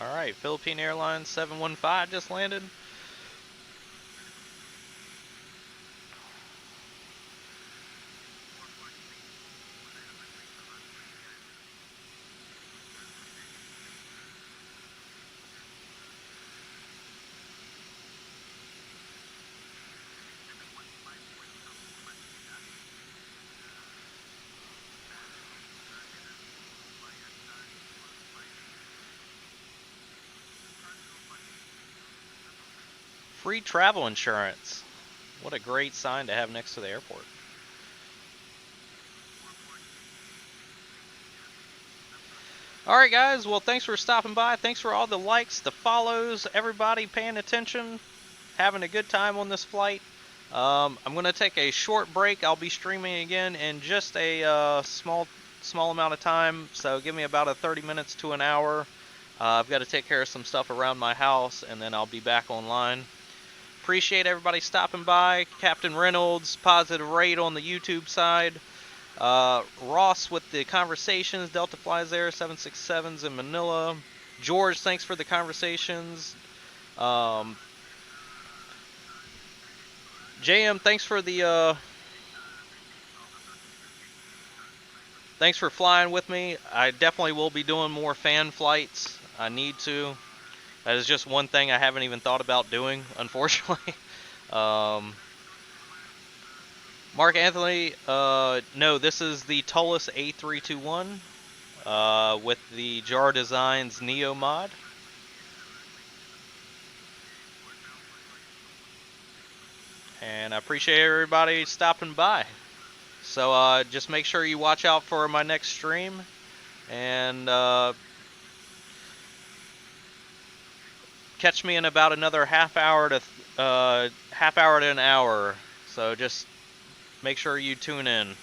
S1: Alright, Philippine Airlines 715 just landed. Free travel insurance. What a great sign to have next to the airport. Alright guys, well thanks for stopping by. Thanks for all the likes, the follows, everybody paying attention, having a good time on this flight. I'm going to take a short break. I'll be streaming again in just a small amount of time, so give me about a 30 minutes to an hour. I've got to take care of some stuff around my house, and then I'll be back online. Appreciate everybody stopping by. Captain Reynolds, positive rate on the YouTube side. Ross with the conversations. Delta Flies Air 767s in Manila. George, thanks for the conversations. JM, thanks for the thanks for flying with me. I definitely will be doing more fan flights. I need to. That is just one thing I haven't even thought about doing, unfortunately. Mark Anthony, no, this is the Tullus A321 with the Jar Designs Neo mod. And I appreciate everybody stopping by. So just make sure you watch out for my next stream. And catch me in about another half hour to an hour. So just make sure you tune in.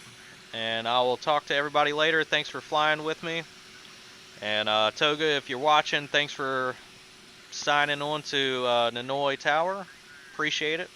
S1: And I will talk to everybody later. Thanks for flying with me. And Toga, if you're watching, thanks for signing on to Nanoy Tower. Appreciate it.